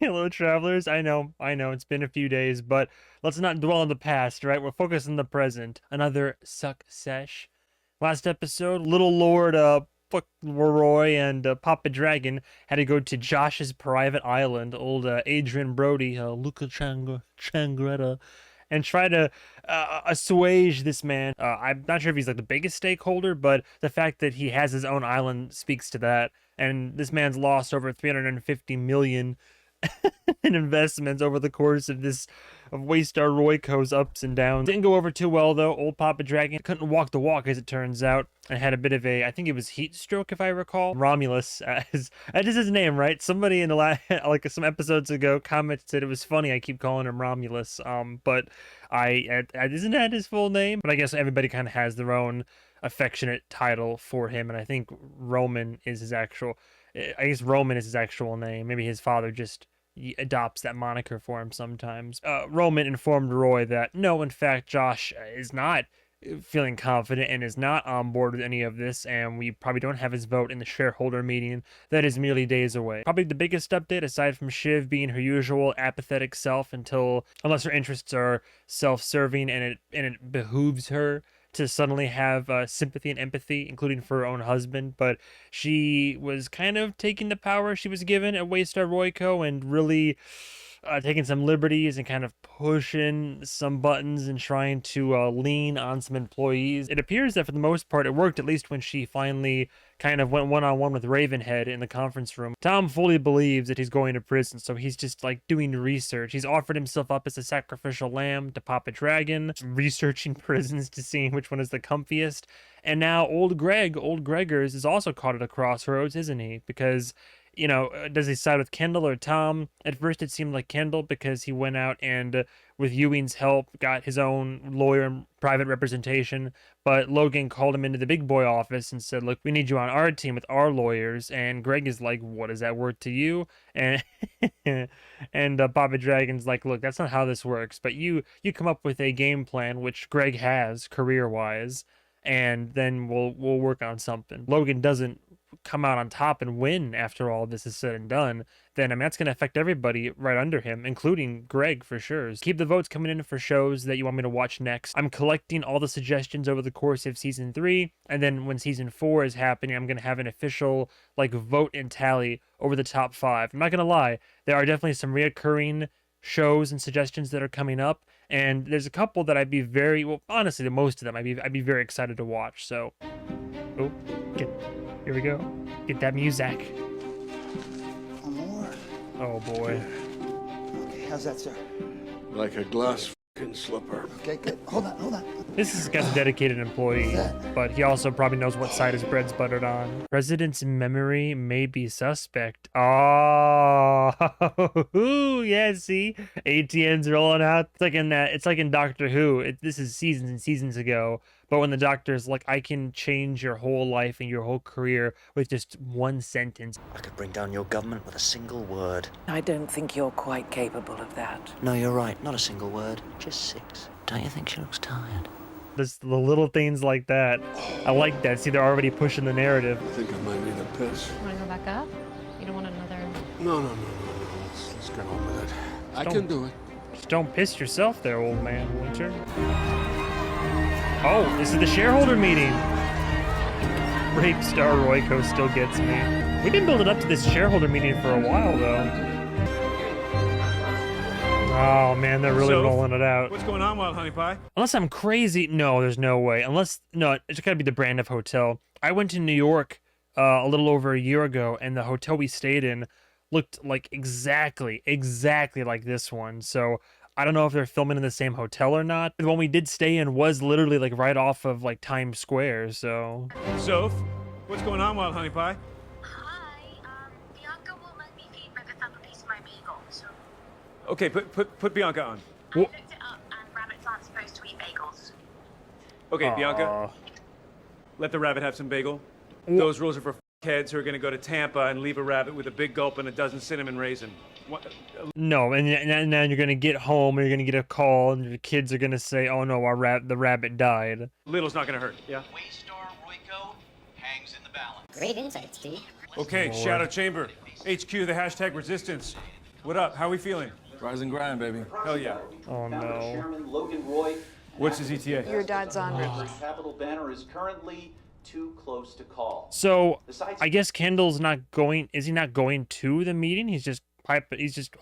Hello, travelers. I know, it's been a few days, but let's not dwell on the past, right? We're focused on the present. Another success. Last episode, Little Lord, fuck Roy and Papa Dragon had to go to Josh's private island, old Adrian Brody, Luca Changretta, and try to assuage this man. I'm not sure if he's like the biggest stakeholder, but the fact that he has his own island speaks to that. And this man's lost over 350 million in investments over the course of this of Waystar Royco's ups and downs. Didn't go over too well though. Old Papa Dragon couldn't walk the walk, as it turns out, and had a bit of a, I think it was heat stroke if I recall. Romulus, as that is his name, right? Somebody in the last like some episodes ago commented it was funny I keep calling him Romulus. But isn't that his full name? But I guess everybody kind of has their own affectionate title for him, and I think Roman is his actual. I guess Roman is his actual name. Maybe his father just adopts that moniker for him sometimes. Roman informed Roy that no, in fact, Josh is not feeling confident and is not on board with any of this, and we probably don't have his vote in the shareholder meeting that is merely days away. Probably the biggest update, aside from Shiv being her usual apathetic self unless her interests are self-serving and it behooves her to suddenly have sympathy and empathy, including for her own husband. But she was kind of taking the power she was given at Waystar Royco and really taking some liberties and kind of pushing some buttons and trying to lean on some employees. It appears that for the most part it worked, at least when she finally kind of went one-on-one with Ravenhead in the conference room. Tom fully believes that he's going to prison, so he's just like doing research. He's offered himself up as a sacrificial lamb to Papa Dragon, researching prisons to see which one is the comfiest. And now old Gregors is also caught at a crossroads, isn't he? Because does he side with Kendall or Tom? At first it seemed like Kendall, because he went out and, with Ewing's help, got his own lawyer and private representation. But Logan called him into the big boy office and said, look, we need you on our team with our lawyers. And Greg is like, what is that worth to you? And Papa Dragon's like, look, that's not how this works. But you come up with a game plan, which Greg has career-wise, and then we'll work on something. Logan doesn't come out on top and win after all this is said and done, then I mean that's going to affect everybody right under him, including Greg for sure. Keep the votes coming in for shows that you want me to watch next. I'm collecting all the suggestions over the course of season 3, and then when season 4 is happening, I'm going to have an official like vote and tally over the top 5. I'm not going to lie, there are definitely some reoccurring shows and suggestions that are coming up, and there's a couple that I'd be very, well, honestly, the most of them I'd be very excited to watch. So, oh, here we go. Get that music. One more. Oh boy. Okay, how's that, sir? Like a glass fucking slipper. Okay, good. Hold on. This guy's a dedicated employee, but he also probably knows what side his bread's buttered on. President's memory may be suspect. Oh, yeah, see? ATN's rolling out. It's like in Doctor Who. This is seasons and seasons ago. But when the doctor's like, I can change your whole life and your whole career with just one sentence. I could bring down your government with a single word. I don't think you're quite capable of that. No, you're right. Not a single word. Just 6. Don't you think she looks tired? Just the little things like that. I like that. See, they're already pushing the narrative. I think I might need a piss. Want to go back up? You don't want another... No. Let's get on with it. I can do it. Just don't piss yourself there, old man, Winter. Oh, this is the shareholder meeting. Rape Star Royco still gets me. We've been building up to this shareholder meeting for a while, though. Oh, man, they're really rolling it out. What's going on, Wild Honey Pie? Unless I'm crazy. No, there's no way. No, it's gotta be the brand of hotel. I went to New York a little over a year ago, and the hotel we stayed in looked like exactly like this one. So I don't know if they're filming in the same hotel or not. The one we did stay in was literally like right off of like Times Square, so. Soph, what's going on, Wild Honey Pie? Hi, Bianca will let me feed Megathon a piece of my bagel, so... Okay, put Bianca on. I looked it up, and rabbits aren't supposed to eat bagels. Okay, Bianca, let the rabbit have some bagel. Those rules are for heads who are gonna go to Tampa and leave a rabbit with a big gulp and a dozen cinnamon raisin. What? No, and then you're gonna get home and you're gonna get a call and your kids are gonna say, oh no, the rabbit died. Little's not gonna hurt, yeah? Waystar Royco hangs in the balance. Great insights, Steve. Okay, Shadow Chamber. HQ, the hashtag resistance. What up? How we feeling? Rise and grind, baby. Hell yeah. Oh no. Chairman Logan Roy. What's his ETA? Your dad's on route. Capitol banner is currently too close to call. So Besides, I guess Kendall's not going. Is he not going to the meeting? He's just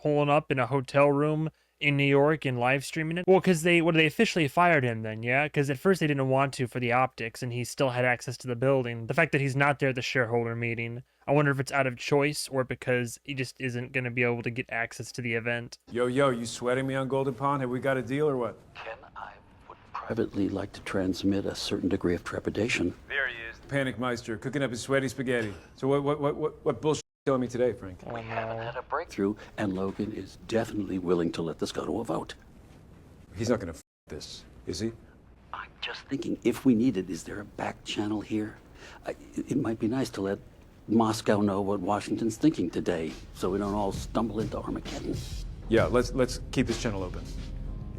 holing up in a hotel room in New York and live streaming it. Well, because they officially fired him then, yeah? Because at first they didn't want to for the optics, and he still had access to the building. The fact that he's not there at the shareholder meeting, I wonder if it's out of choice or because he just isn't going to be able to get access to the event. Yo, you sweating me on Golden Pond? Have we got a deal or what? Ken, I would privately like to transmit a certain degree of trepidation. There he is. Panic Meister, cooking up his sweaty spaghetti. So what bullshit are you telling me today, Frank? We haven't had a breakthrough. Through, and Logan is definitely willing to let this go to a vote. He's not gonna this, is he? I'm just thinking, if we need it, is there a back channel here? It might be nice to let Moscow know what Washington's thinking today, so we don't all stumble into Armageddon. Yeah, let's keep this channel open.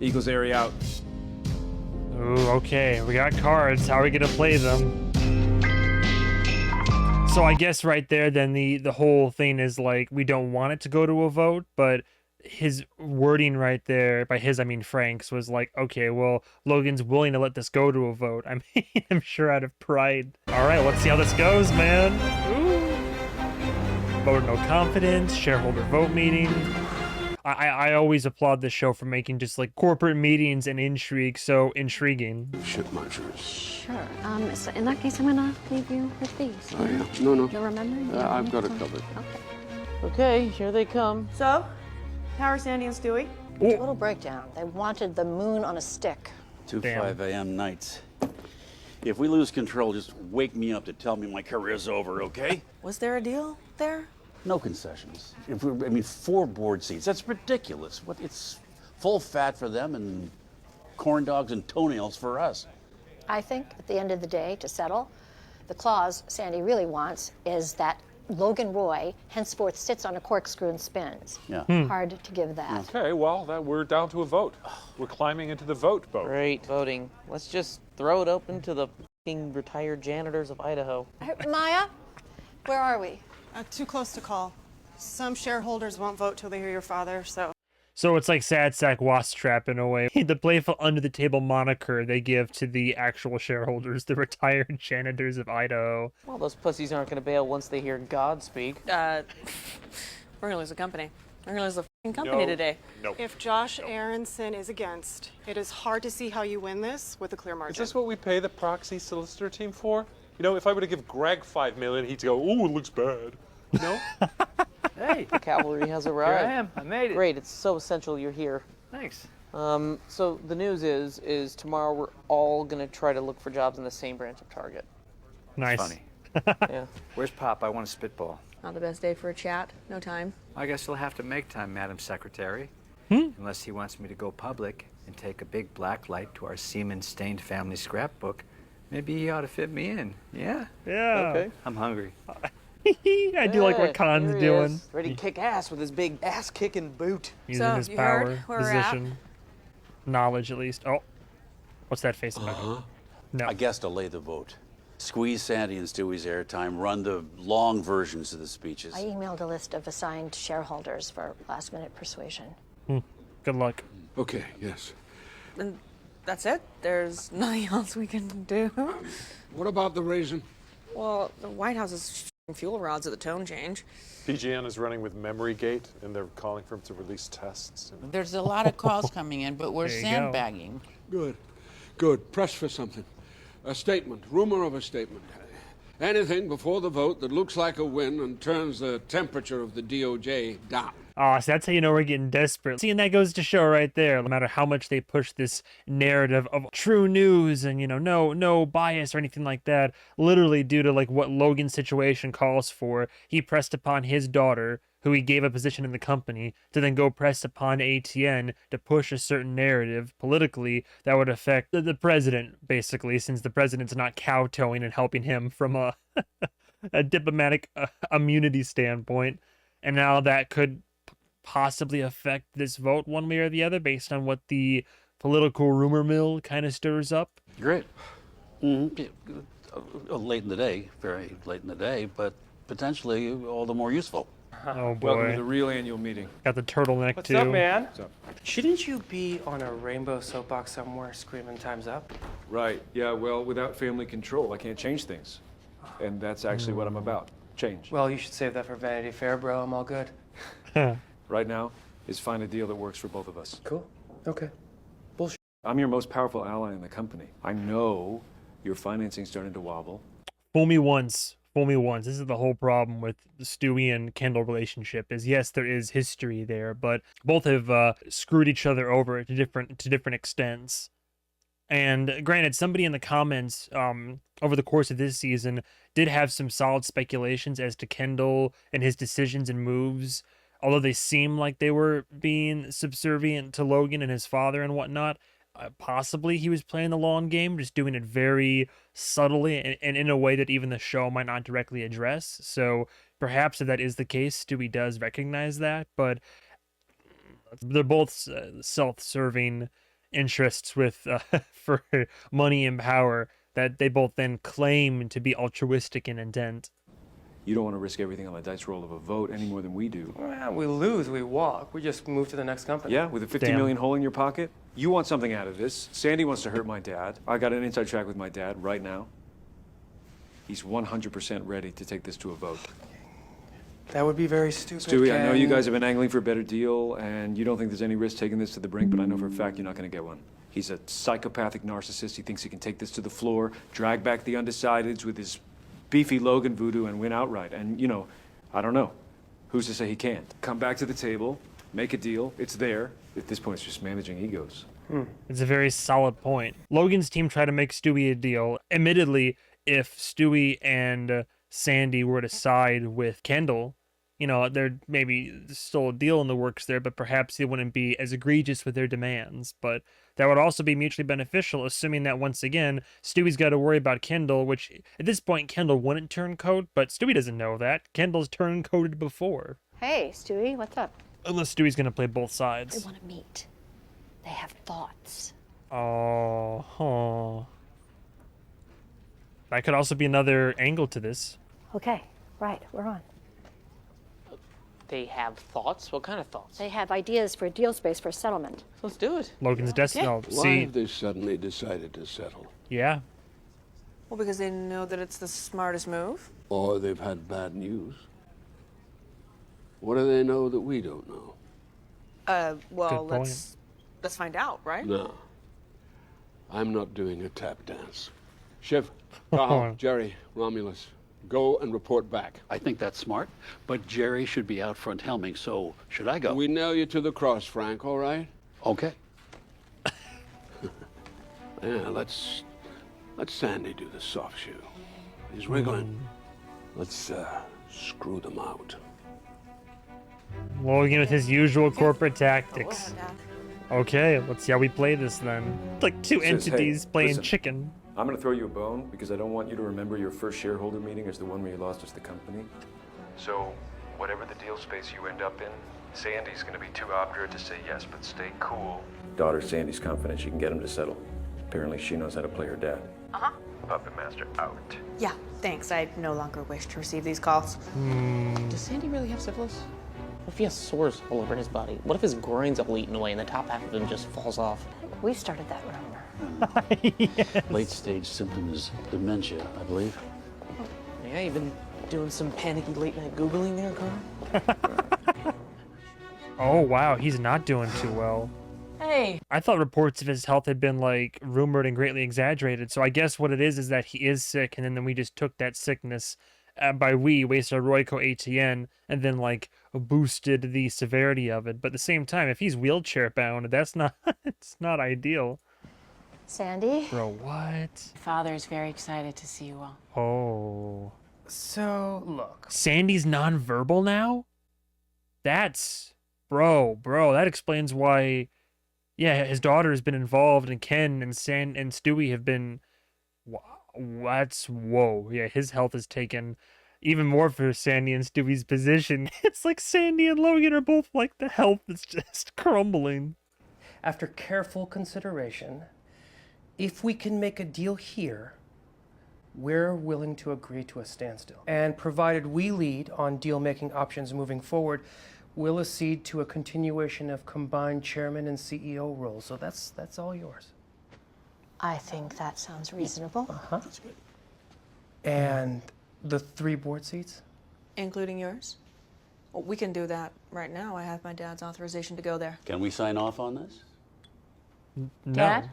Eagles area out. Ooh, okay, we got cards. How are we gonna play them? So I guess right there, then the whole thing is like, we don't want it to go to a vote, but his wording right there, by his I mean Frank's, was like, okay, well, Logan's willing to let this go to a vote. I mean, I'm sure out of pride. All right, let's see how this goes, man. Ooh. Vote no confidence, shareholder vote meeting. I always applaud this show for making just like corporate meetings and intrigue so intriguing. Shit munchers. Sure. So in that case, I'm gonna leave you with these. Oh, yeah. No. You'll remember? I've got it covered. Okay. Okay, here they come. So, how are Sandy and Stewie? Total breakdown. They wanted the moon on a stick. 5 a.m. nights. If we lose control, just wake me up to tell me my career's over, okay? Was there a deal there? No concessions. 4 board seats. That's ridiculous. It's full fat for them and corn dogs and toenails for us. I think at the end of the day, to settle, the clause Sandy really wants is that Logan Roy henceforth sits on a corkscrew and spins. Yeah. Hard to give that. Okay, well, we're down to a vote. We're climbing into the vote boat. Great voting. Let's just throw it open to the f***ing retired janitors of Idaho. Maya, where are we? Too close to call. Some shareholders won't vote till they hear your father, so. So it's like Sad Sack Wasp Trap in a way. The playful under-the-table moniker they give to the actual shareholders, the retired janitors of Idaho. Well, those pussies aren't going to bail once they hear God speak. We're gonna lose the company. We're gonna lose the f***ing company today. No. If Josh Aronson is against, it is hard to see how you win this with a clear margin. Is this what we pay the proxy solicitor team for? You know, if I were to give Greg $5 million, he'd go, "Ooh, it looks bad." You know? Hey, the cavalry has arrived. Here I am. I made it. Great, it's so essential you're here. Thanks. So the news is tomorrow we're all going to try to look for jobs in the same branch of Target. Nice. Funny. Yeah. Where's Pop? I want to spitball. Not the best day for a chat. No time. I guess you'll have to make time, Madam Secretary. Unless he wants me to go public and take a big black light to our semen-stained family scrapbook. Maybe he ought to fit me in. Yeah? Yeah. Okay. I'm hungry. I do like what Khan's here he doing. is, ready to kick ass with his big ass-kicking boot. Using So, his you power, heard where we're at? position, knowledge at least. Oh, what's that face about? No. I guess delay the vote. Squeeze Sandy and Stewie's airtime, run the long versions of the speeches. I emailed a list of assigned shareholders for last-minute persuasion. Good luck. Okay, yes. And that's it? There's nothing else we can do? What about the raisin? Well, the White House is fuel rods at the tone change. PGN is running with MemoryGate, and they're calling for him to release tests. There's a lot of calls coming in, but we're There you go. sandbagging. Good. Press for something. A statement, rumor of a statement. Anything before the vote that looks like a win and turns the temperature of the DOJ down. Oh, so that's how you know we're getting desperate. See, and that goes to show right there, no matter how much they push this narrative of true news and, no bias or anything like that, literally due to like what Logan's situation calls for, he pressed upon his daughter, who he gave a position in the company, to then go press upon ATN to push a certain narrative politically that would affect the president, basically, since the president's not kowtowing and helping him from a, a diplomatic immunity standpoint. And now that could possibly affect this vote one way or the other based on what the political rumor mill kind of stirs up. Great. Late in the day, very late in the day, but potentially all the more useful. Oh boy. Welcome to the real annual meeting. Got the turtleneck What's too. up, man? What's up? Shouldn't you be on a rainbow soapbox somewhere screaming time's up? Right. Yeah, well, without family control, I can't change things. And that's actually what I'm about. Change. Well, you should save that for Vanity Fair, bro. I'm all good. Right now is find a deal that works for both of us. Cool. Okay. Bullshit. I'm your most powerful ally in the company. I know your financing's starting to wobble. Fool me once. Fool me once. This is the whole problem with the Stewie and Kendall relationship. Is yes, there is history there, but both have screwed each other over to different extents. And granted, somebody in the comments over the course of this season did have some solid speculations as to Kendall and his decisions and moves, although they seem like they were being subservient to Logan and his father and whatnot. Possibly he was playing the long game, just doing it very subtly and in a way that even the show might not directly address. So perhaps if that is the case, Stewie does recognize that, but they're both self-serving interests with for money and power that they both then claim to be altruistic in intent. You don't want to risk everything on the dice roll of a vote any more than we do. Well, we lose, we walk. We just move to the next company. Yeah, with a $50 million hole in your pocket? You want something out of this. Sandy wants to hurt my dad. I got an inside track with my dad right now. He's 100% ready to take this to a vote. That would be very stupid. Stewie, I know you guys have been angling for a better deal, and you don't think there's any risk taking this to the brink, but I know for a fact you're not going to get one. He's a psychopathic narcissist. He thinks he can take this to the floor, drag back the undecideds with his beefy Logan voodoo and win outright. And, you know, I don't know. Who's to say he can't? Come back to the table, make a deal. It's there. At this point, it's just managing egos. It's a very solid point. Logan's team tried to make Stewie a deal. Admittedly, if Stewie and Sandy were to side with Kendall, you know, there maybe still a deal in the works there, but perhaps they wouldn't be as egregious with their demands. But that would also be mutually beneficial, assuming that, once again, Stewie's got to worry about Kendall, which at this point, Kendall wouldn't turncoat, but Stewie doesn't know that. Kendall's turncoated before. Hey, Stewie, what's up? Unless Stewie's going to play both They sides. want to meet. They have thoughts. Oh, that could also be another angle to this. Okay, right, we're on. They have thoughts? What kind of thoughts? They have ideas for a deal space for a settlement. Let's do it. Logan's destiny. Oh, Why see, have they suddenly decided to settle? yeah. Well, because they know that it's the smartest move. Or they've had bad news? What do they know that we don't know? Well, Good point. let's find out, right? No. I'm not doing a tap dance. Shiv, Tahoe, Jerry, Romulus, go and report back. I think that's smart, but Jerry should be out front helming, so should I go? We nail you to the cross, Frank, all right? Okay. Yeah, let's Sandy do the soft shoe. He's wriggling. Let's screw them out. Logan with his usual corporate tactics. Okay, let's see how we play this then. Like two Says, entities "Hey, playing listen, chicken. I'm going to throw you a bone because I don't want you to remember your first shareholder meeting as the one where you lost us the company. So, whatever the deal space you end up in, Sandy's going to be too obdurate to say yes, but stay cool. Daughter Sandy's confident she can get him to settle. Apparently she knows how to play her dad. Uh-huh. Puppet Master out. Yeah, thanks. I no longer wish to receive these calls. Does Sandy really have syphilis? What if he has sores all over his body? What if his groin's all eaten away and the top half of him just falls off? We started that rumor. Yes. Late stage symptom is dementia, I believe. Yeah, you've been doing some panicky late night Googling there, Carl? Oh wow, he's not doing too well. Hey. I thought reports of his health had been like rumored and greatly exaggerated. So I guess what it is that he is sick, and then we just took that sickness wasted our Royco ATN and then like boosted the severity of it. But at the same time, if he's wheelchair bound, that's not it's not ideal. Sandy? Bro, what? Father's very excited to see you all. Oh. So, look. Sandy's nonverbal now? That's bro, that explains why his daughter has been involved, and Ken and Stewie have been whoa. Yeah, his health has taken even more for Sandy and Stewie's position. It's like Sandy and Logan are both like the health is just crumbling. After careful consideration, if we can make a deal here, we're willing to agree to a standstill. And provided we lead on deal-making options moving forward, we'll accede to a continuation of combined chairman and CEO roles. So that's all yours. I think that sounds reasonable. Uh-huh. That's good. And the 3 board seats? Including yours? Well, we can do that right now. I have my dad's authorization to go there. Can we sign off on this? No. Dad?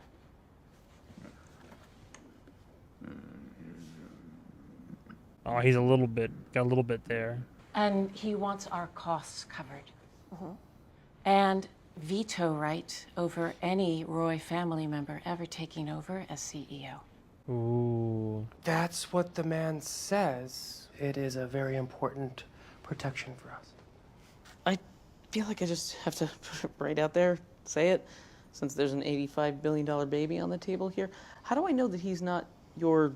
Oh, he's got a little bit there. And he wants our costs covered. And veto right over any Roy family member ever taking over as CEO. Ooh. That's what the man says. It is a very important protection for us. I feel like I just have to put it right out there, say it, since there's an $85 billion baby on the table here. How do I know that he's not your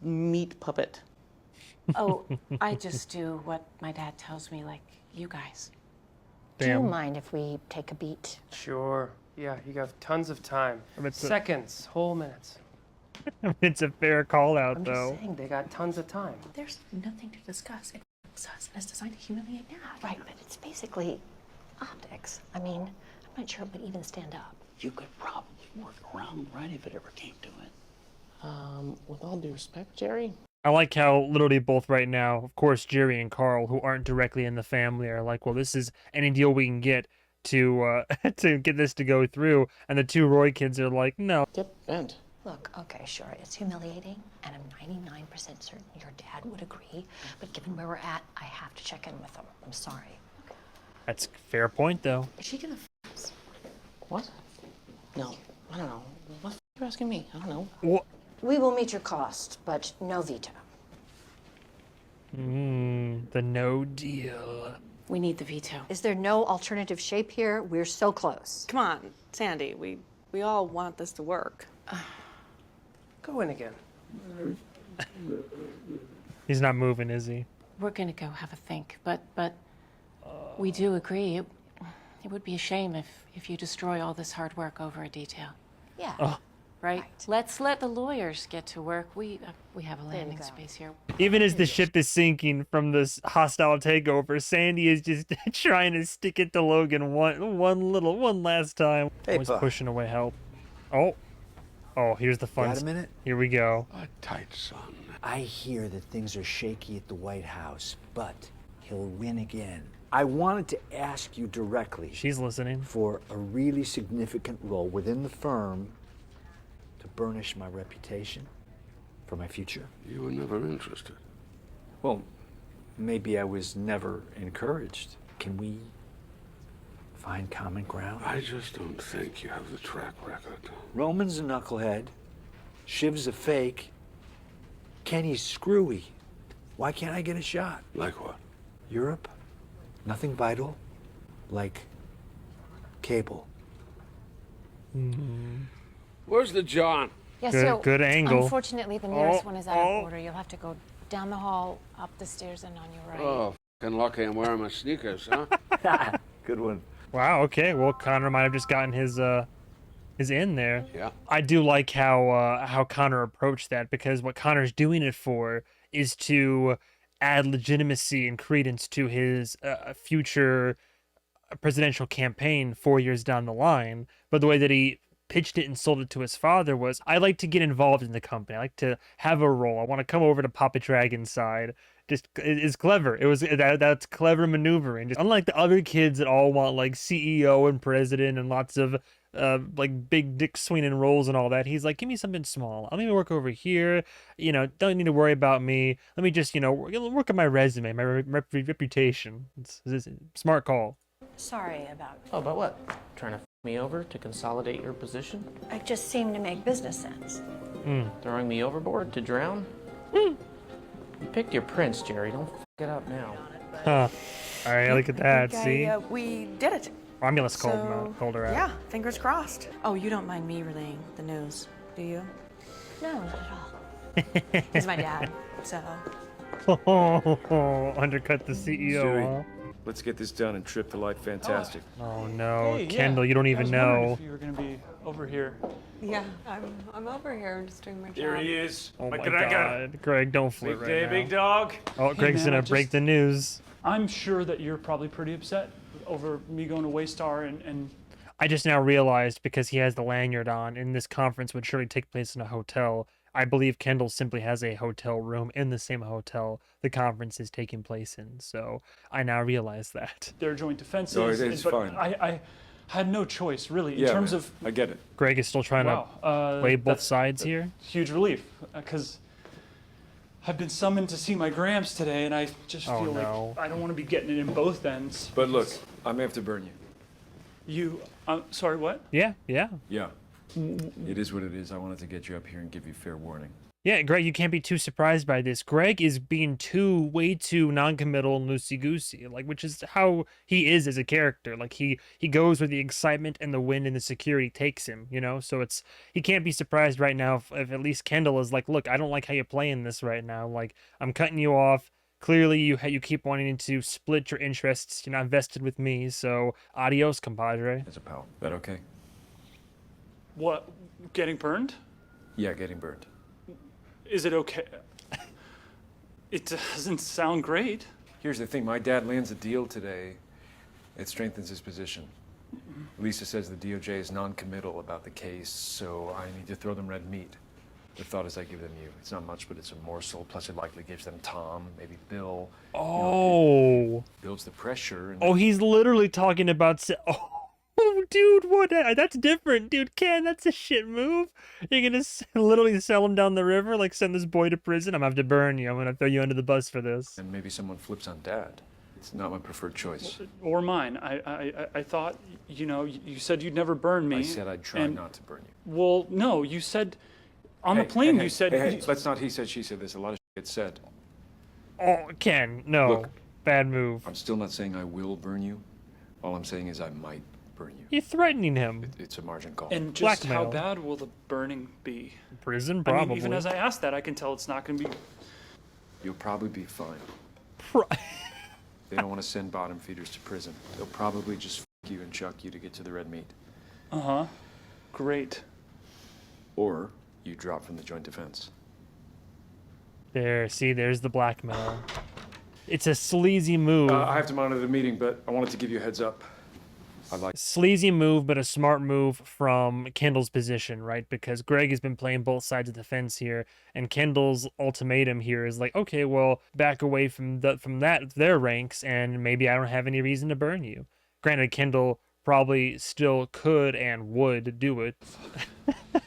meat puppet? Oh, I just do what my dad tells me, like you guys. Do you mind if we take a beat? Sure. Yeah, you have tons of time. Seconds, whole minutes. It's a fair call out, I'm though. just saying, they got tons of time. There's nothing to discuss. It f***s us, and it's designed to humiliate Dad. Right, but it's basically optics. I mean, I'm not sure it would even stand up. You could probably work around, right, if it ever came to it. With all due respect, Jerry, I like how literally both right now, of course, Jerry and Carl, who aren't directly in the family, are like, well, this is any deal we can get to to get this to go through. And the 2 Roy kids are like, no. Get bent. Look, okay, sure, it's humiliating, and I'm 99% certain your dad would agree, but given where we're at, I have to check in with him. I'm sorry. That's a fair point, though. Is she gonna f us? What? No, I don't know. What the f are you asking me? I don't know. What? We will meet your cost, but no veto. The no deal. We need the veto. Is there no alternative shape here? We're so close. Come on, Sandy. We all want this to work. Go in again. He's not moving, is he? We're gonna go have a think, but we do agree. It would be a shame if you destroy all this hard work over a detail. Yeah. Oh. Right? Let's let the lawyers get to work. We have a landing go. space here. Even as the ship is sinking from this hostile takeover, Sandy is just trying to stick it to Logan one last time. Hey, Always Pa. pushing away help. Oh, here's the fun. Got a minute? Here we go. A tight son. I hear that things are shaky at the White House, but he'll win again. I wanted to ask you directly. She's listening. For a really significant role within the firm to burnish my reputation for my future. You were never interested. Well, maybe I was never encouraged. Can we find common ground? I just don't think you have the track record. Roman's a knucklehead. Shiv's a fake. Kenny's screwy. Why can't I get a shot? Like what? Europe? Nothing vital. Like cable. Where's the John? Yeah, Good- so good angle. unfortunately, the nearest Oh, one is out of order. You'll have to go down the hall, up the stairs, and on your right. Oh, f***ing lucky I'm wearing my sneakers, huh? Good one. Wow. Okay. Well, Connor might have just gotten his in there. Yeah. I do like how Connor approached that, because what Connor's doing it for is to add legitimacy and credence to his future presidential campaign 4 years down the line. But the way that he pitched it and sold it to his father was, I like to get involved in the company. I like to have a role. I want to come over to Papa Dragon's side. Just it's clever. That's clever maneuvering. Just unlike the other kids that all want like CEO and president and lots of like big dick swinging roles and all that. He's like, give me something small. Let me work over here. Don't need to worry about me. Let me just work on my resume, my reputation. It's a smart call. Sorry about. Oh, about what? Trying to f me over to consolidate your position? It just seemed to make business sense. Throwing me overboard to drown? You picked your prince, Jerry. Don't f it up now. Huh. All right, look at that. See? We did it. Romulus So, called her out. Yeah, fingers crossed. Oh, you don't mind me relaying the news, do you? No, not at all. He's my dad, so. Undercut the CEO, Jerry, huh? let's get this done and trip the light fantastic. Oh no, Hey, Kendall, yeah. you don't I even was wondering know. if you were going to be over here. Yeah, I'm over here just doing my job. Here he is. Oh my McGregor. God, Greg, don't flip Big right day, now. big dog. Oh, Hey, Greg's man, gonna break the news. I'm sure that you're probably pretty upset over me going to Waystar and I just now realized, because he has the lanyard on, and this conference would surely take place in a hotel. I believe Kendall simply has a hotel room in the same hotel the conference is taking place in. So I now realize that. their joint defenses. No, it's but fine. I had no choice, really, in Yeah, terms man, of. I get it. Greg is still trying Wow, to weigh both that's sides here. Huge relief, because I've been summoned to see my Gramps today, and I just Oh, feel no. like I don't want to be getting it in both ends. But look, I may have to burn you. Sorry, what? Yeah, yeah. Yeah. It is what it is. I wanted to get you up here and give you fair warning. Yeah, Greg, you can't be too surprised by this. Greg is being way too non-committal and loosey-goosey, like, which is how he is as a character. Like, he goes where the excitement and the wind and the security takes him, you know? So he can't be surprised right now if at least Kendall is like, look, I don't like how you're playing this right now. Like, I'm cutting you off. Clearly, you keep wanting to split your interests. You're not vested with me, so adios, compadre. As a pal. That okay? What? Getting burned? Yeah, getting burned. Is it okay? It doesn't sound great. Here's the thing. My dad lands a deal today. It strengthens his position. Lisa says the DOJ is non-committal about the case, so I need to throw them red meat. The thought is I give them you. It's not much, but it's a morsel. Plus, it likely gives them Tom, maybe Bill. Oh. You know, it builds the pressure. And Oh, he's literally talking about... Oh, dude, what? That's different, dude. Ken, that's a shit move. You're gonna literally sell him down the river, like send this boy to prison. I'm gonna have to burn you. I'm gonna throw you under the bus for this. And maybe someone flips on Dad. It's not my preferred choice. Or mine. I thought, you said you'd never burn me. I said I'd try not to burn you. Well, no, you said on the plane. You said. Hey, let's not he said, she said. There's a lot of shit gets said. Oh, Ken, no. Look, bad move. I'm still not saying I will burn you. All I'm saying is I might burn you. You're threatening him. It's a margin call. And just how Blackmail. bad will the burning be? Prison, probably. I mean, even as I asked that, I can tell it's not going to be. You'll probably be fine. They don't want to send bottom feeders to prison. They'll probably just f you and chuck you to get to the red meat. Uh-huh. Great. Or you drop from the joint defense. There, see, there's the blackmail. It's a sleazy move. I have to monitor the meeting, but I wanted to give you a heads up. Sleazy move, but a smart move from Kendall's position, right? Because Greg has been playing both sides of the fence here, and Kendall's ultimatum here is like, okay, well, back away from their ranks, and maybe I don't have any reason to burn you. Granted, Kendall probably still could and would do it,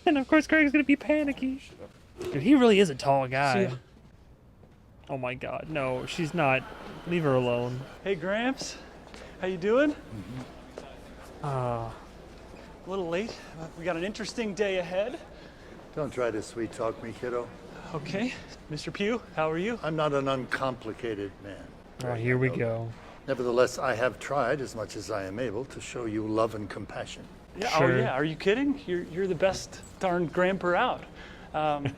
and of course, Greg's gonna be panicky. Dude, he really is a tall guy. Oh my God, no, she's not. Leave her alone. Hey, Gramps. How you doing? Ah. A little late. We got an interesting day ahead. Don't try to sweet talk me, kiddo. Okay. Mr. Pugh, how are you? I'm not an uncomplicated man. Oh, here we go. Nevertheless, I have tried as much as I am able to show you love and compassion. Yeah. Oh, yeah. Are you kidding? You're the best darn Gramper out. And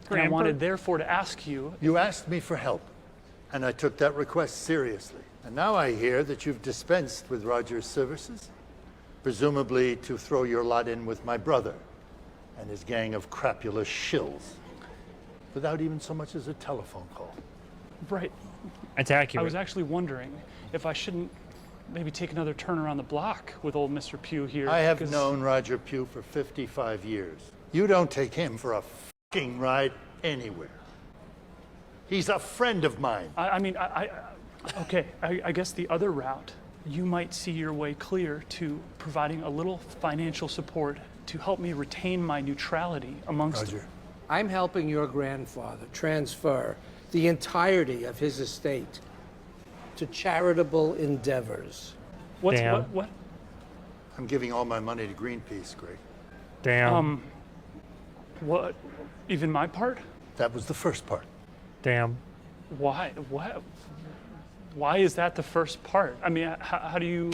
I wanted, therefore, to ask you. You asked me for help, and I took that request seriously. And now I hear that you've dispensed with Roger's services, presumably to throw your lot in with my brother and his gang of crapulous shills, without even so much as a telephone call. Right. It's accurate. I was actually wondering if I shouldn't maybe take another turn around the block with old Mr. Pugh here. I have known Roger Pugh for 55 years. You don't take him for a f***ing ride anywhere. He's a friend of mine. Okay, I guess the other route, you might see your way clear to providing a little financial support to help me retain my neutrality amongst... Roger. I'm helping your grandfather transfer the entirety of his estate to charitable endeavors. What? I'm giving all my money to Greenpeace, Greg. Damn. What? Even my part? That was the first part. Damn. Why? What? Why is that the first part? I mean, how do you...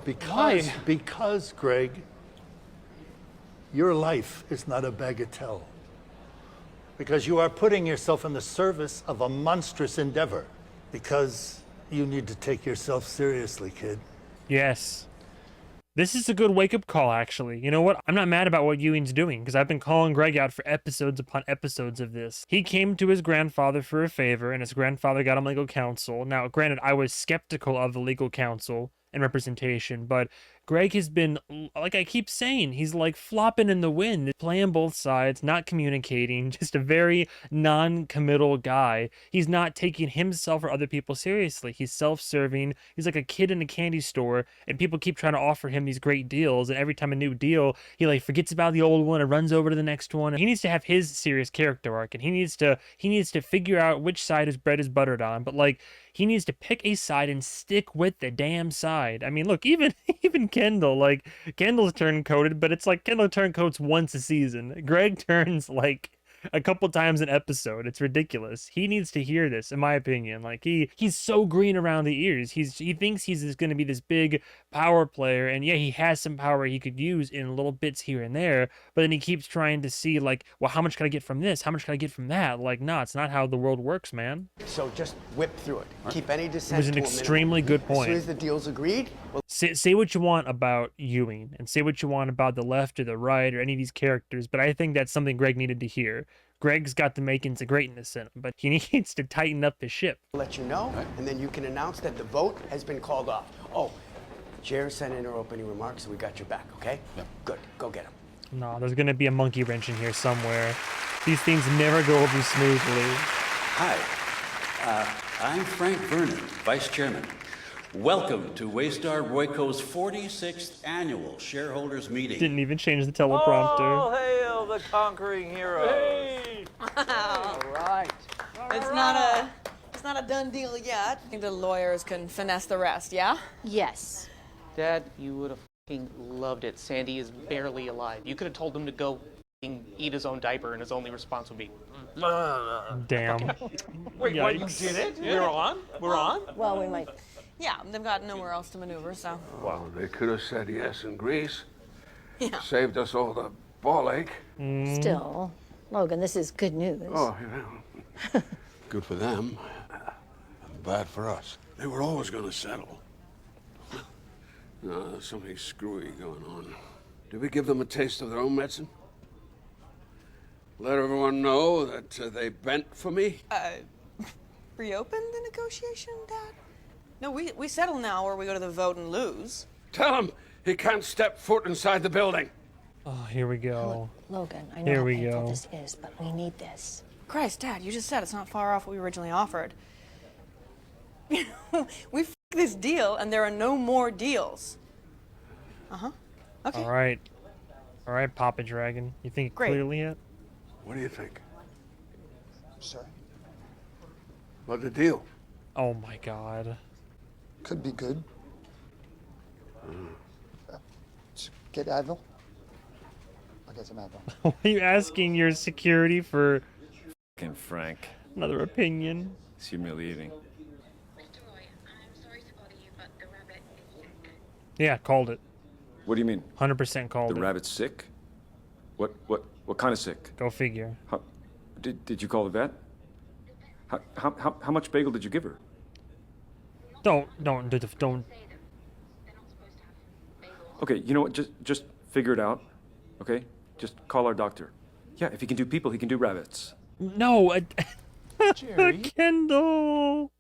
Because, Greg, your life is not a bagatelle. Because you are putting yourself in the service of a monstrous endeavor. Because you need to take yourself seriously, kid. Yes. This is a good wake-up call, actually. You know what? I'm not mad about what Ewing's doing, because I've been calling Greg out for episodes upon episodes of this. He came to his grandfather for a favor, and his grandfather got him legal counsel. Now, granted, I was skeptical of the legal counsel and representation, but Greg has been, like I keep saying, he's like flopping in the wind, playing both sides, not communicating, just a very non-committal guy. He's not taking himself or other people seriously. He's self-serving. He's like a kid in a candy store, and people keep trying to offer him these great deals, and every time a new deal, he like forgets about the old one and runs over to the next one. He needs to have his serious character arc, and he needs to figure out which side his bread is buttered on, but like, he needs to pick a side and stick with the damn side. I mean, look, even Kendall, like, Kendall's turncoated, but it's like Kendall turncoats once a season. Greg turns like a couple times an episode. It's ridiculous. He needs to hear this, in my opinion. Like, he's so green around the ears. He thinks he's going to be this big power player, and yeah, he has some power he could use in little bits here and there, but then he keeps trying to see, like, well, how much can I get from this? How much can I get from that? Like, nah, it's not how the world works, man. So just whip through it. Keep any dissent. It was an extremely good point. As soon as the deal's agreed, say what you want about Ewing, and say what you want about the left or the right or any of these characters, but I think that's something Greg needed to hear. Greg's got the makings of greatness in him, but he needs to tighten up his ship. let you know, and then you can announce that the vote has been called off. Oh, Chair sent in her opening remarks, so we got your back, okay? Yep. Good. Go get him. No, there's gonna be a monkey wrench in here somewhere. These things never go over smoothly. Hi, I'm Frank Vernon, Vice Chairman. Welcome to Waystar Royco's 46th annual shareholders meeting. Didn't even change the teleprompter. Oh, hail the conquering heroes. Hey! All right. It's not a done deal yet. I think the lawyers can finesse the rest, yeah? Yes. Dad, you would have fucking loved it. Sandy is barely alive. You could have told him to go fucking eat his own diaper, and his only response would be, damn. Wait, what, you did it? We're on? We're on? Well, we might. Yeah, they've got nowhere else to maneuver, so. Well, they could have said yes in Greece. Yeah. Saved us all the ball ache. Still, Logan, this is good news. Oh, yeah. Good for them. Bad for us. They were always going to settle. No, there's something screwy going on. Did we give them a taste of their own medicine? Let everyone know that they bent for me? Reopen the negotiation, Dad? No, we settle now or we go to the vote and lose. Tell him he can't step foot inside the building. Oh, here we go. Logan, I know Here how we painful go. this is, but we need this. Christ, Dad, you just said it's not far off what we originally offered. We f***ed this deal and there are no more deals. Uh-huh. Okay. All right, Papa Dragon. You think Great. clearly yet? What do you think? Sir, What the deal? Oh my God. could be good. Get Advil? I'll get some Advil. Why are you asking your security for Fucking Frank. another opinion? It's humiliating. Yeah, called it. What do you mean? 100% called The it. rabbit's sick? What kind of sick? Go figure. Did you call the vet? How much bagel did you give her? Don't. Okay, you know what? Just figure it out. Okay? Just call our doctor. Yeah, if he can do people, he can do rabbits. No. Jerry. Kendall.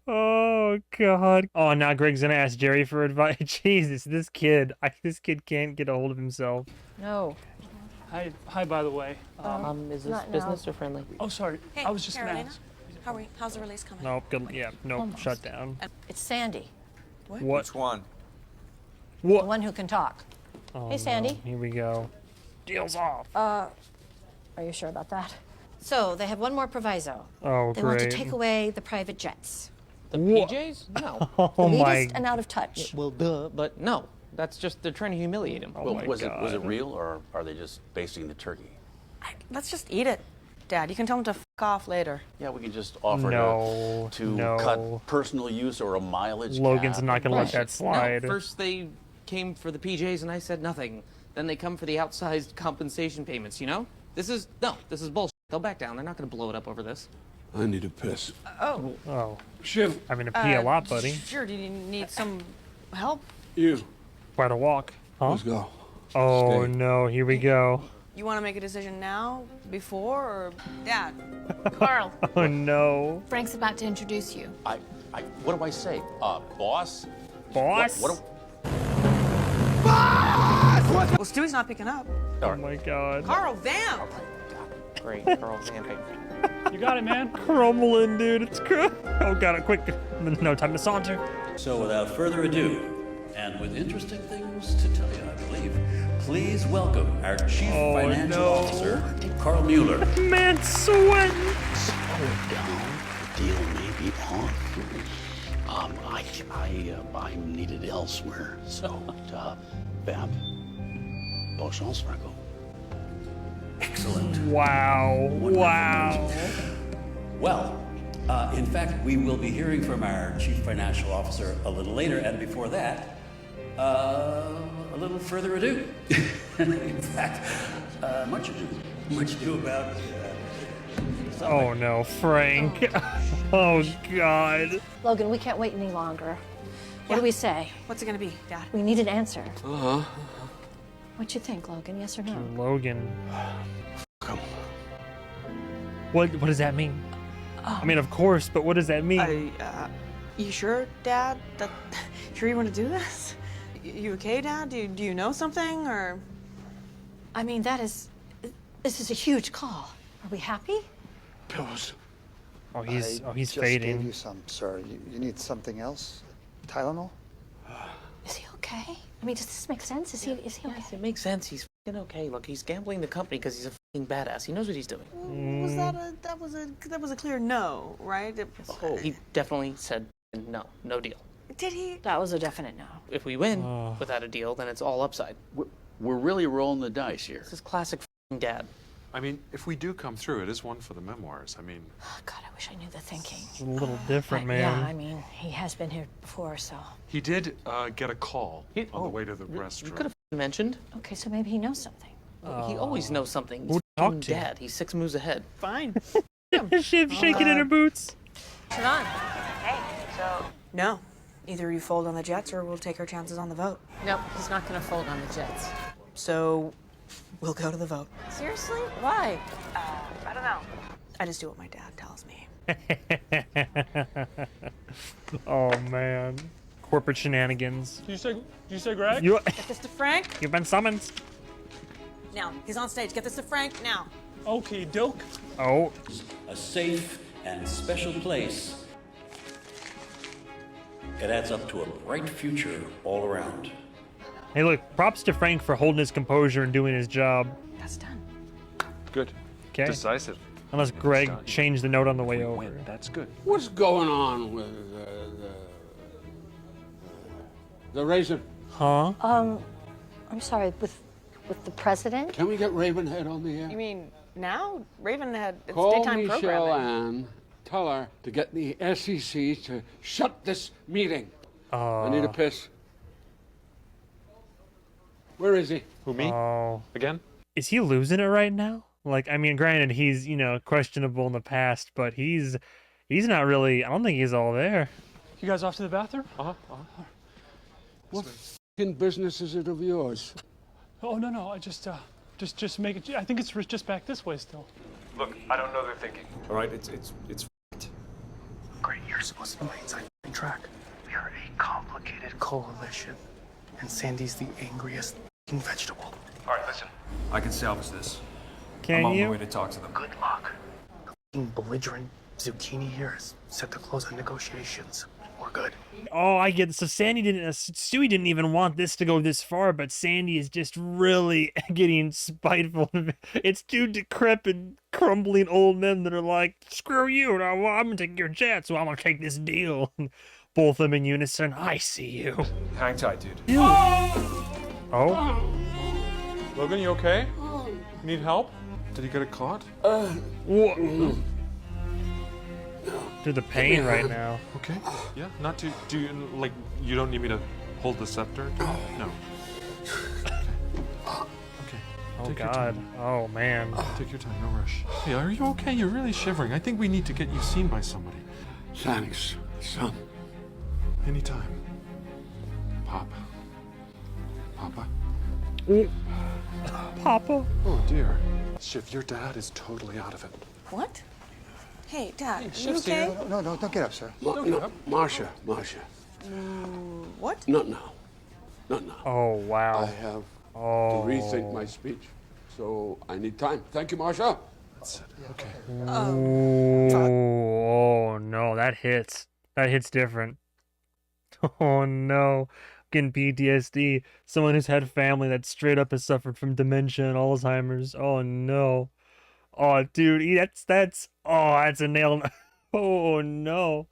Oh God. Oh, now Greg's gonna ask Jerry for advice. Jesus, this kid can't get a hold of himself. No. Hi, by the way. Is this Not business now. or friendly? Oh, sorry. Hey, I was just going to Carolina, ask. how's the release coming? Nope. Nope. Almost. Shut down. It's Sandy, What? Which one? the What? one who can talk. Oh, Hey, Sandy. no. Here we go. Deal's off. Are you sure about that? So, they have one more proviso. Oh, They great. want to take away the private jets. The PJs? No. Oh the my. elitist and out of touch. Well, duh, but no. That's just, they're trying to humiliate him. Oh my was God. it real, or are they just basting the turkey? Let's just eat it, Dad. You can tell them to f*** off later. Yeah, we can just offer No, to no. cut personal use or a mileage Logan's cap. not gonna let that slide. No, first they came for the PJs and I said nothing. Then they come for the outsized compensation payments, you know? This is bullshit. They'll back down. They're not going to blow it up over this. I need a piss. Oh. Shiv. I'm gonna pee a lot, buddy. Sure, do you need some help? You. Quite a walk, huh? Let's go. Oh Stay. no, here we go. You want to make a decision now, before, or Dad? Carl, Oh no. Frank's about to introduce you. What do I say? Boss? Boss? What Well, Stewie's not picking up. Oh my god. Carl, vamp! Great, Carl vamping. You got it, man. Crumbling, dude. It's oh god, quick. No time to saunter. So without further ado, and with interesting things to tell you, I believe, please welcome our Chief Financial Officer, Carl Mueller. Man, sweating. Slow down. The deal may be off. I'm needed elsewhere. So, Vamp, bonne chance, Franco. Excellent. Wow. Wow. Well, in fact, we will be hearing from our Chief Financial Officer a little later, and before that, a little further ado. In fact, much ado about... Oh no, Frank. Oh god. Logan, we can't wait any longer. What do we say? What's it gonna be, Dad? We need an answer. Uh-huh. What you think, Logan? Yes or no? Logan. What does that mean? I mean, of course, but what does that mean? You sure, Dad? Sure you want to do this? You okay, Dad? Do you know something, or? I mean, this is a huge call. Are we happy? Pillows. Oh, he's just fading. gave you some, sir. You need something else? Tylenol? Is he okay? I mean, does this make sense? Is he okay? Yes, it makes sense. He's fucking okay. Look, he's gambling the company because he's a fucking badass. He knows what he's doing. Was that was a clear no, right? Oh, he definitely said no deal. Did he? That was a definite no. If we win without a deal, then it's all upside. We're really rolling the dice here. This is classic fucking Dad. I mean, if we do come through, it is one for the memoirs. I mean... Oh, God, I wish I knew the thinking. It's a little different, man. Yeah, I mean, he has been here before, so... He did get a call on the way to the restroom. You could have mentioned. Okay, so maybe he knows something. He always knows something. Who He's talked fucking to? Dad. He's 6 moves ahead. Fine. Shiv shaking in her boots. Siobhan. Hey, so... No. Either you fold on the Jets or we'll take our chances on the vote. Nope, he's not gonna fold on the Jets. So, we'll go to the vote. Seriously? Why? I don't know. I just do what my dad tells me. Oh man, corporate shenanigans. Did you say Greg? You, Get this to Frank. you've been summoned. Now, he's on stage. Get this to Frank now. Okay, doke. Oh. A safe and special place. It adds up to a bright future all around. Hey, look, props to Frank for holding his composure and doing his job. That's done. Good. Okay. Decisive. Unless Greg changed the note on the way over. That's good. What's going on with the raisin? Huh? I'm sorry, with the president? Can we get Ravenhead on the air? You mean now? Ravenhead, it's Call daytime Michelle programming. Ann. Tell her to get the SEC to shut this meeting. I need a piss. Where is he? Who, me? Oh. Again? Is he losing it right now? Like, I mean, granted, he's, questionable in the past, but he's not really, I don't think he's all there. You guys off to the bathroom? What f***ing business is it of yours? Oh, no, I just make it, I think it's just back this way still. Look, I don't know their thinking. All right, it's f***ed. Great, you're supposed to be inside the track. We are a complicated coalition, and Sandy's the angriest f***ing vegetable. All right, listen. I can salvage this. Can I'm on you? my way to talk to them. Good luck. The f***ing belligerent zucchini here is set to close on negotiations. We're good. Oh, I get it. So Stewie didn't even want this to go this far, but Sandy is just really getting spiteful. It's two decrepit, crumbling old men that are like, screw you, I'm gonna take your jet, so I'm gonna take this deal. Both of them in unison, I see you. Hang tight, dude. Oh? Logan, you okay? Need help? Did he get it caught? Through the pain right now. Okay. Yeah. Not to. Do you like? You don't need me to hold the scepter? No. Okay. Oh Take your God. time. Oh man. Take your time. No rush. Hey, are you okay? You're really shivering. I think we need to get you seen by somebody. Thanks, son. Anytime. Pop. Papa? Papa? Oh, dear. Shiv, your dad is totally out of it. What? Hey, Dad, are you Shiv's okay? here. No, don't get up, sir. Marcia. What? Not now. Not now. Oh, wow. I have to rethink my speech. So I need time. Thank you, Marcia. That's it. Okay. Oh, no, that hits. That hits different. Oh, no. Getting PTSD. Someone who's had family that straight up has suffered from dementia and Alzheimer's. Oh, no. Oh, dude, that's a nail. Oh, no.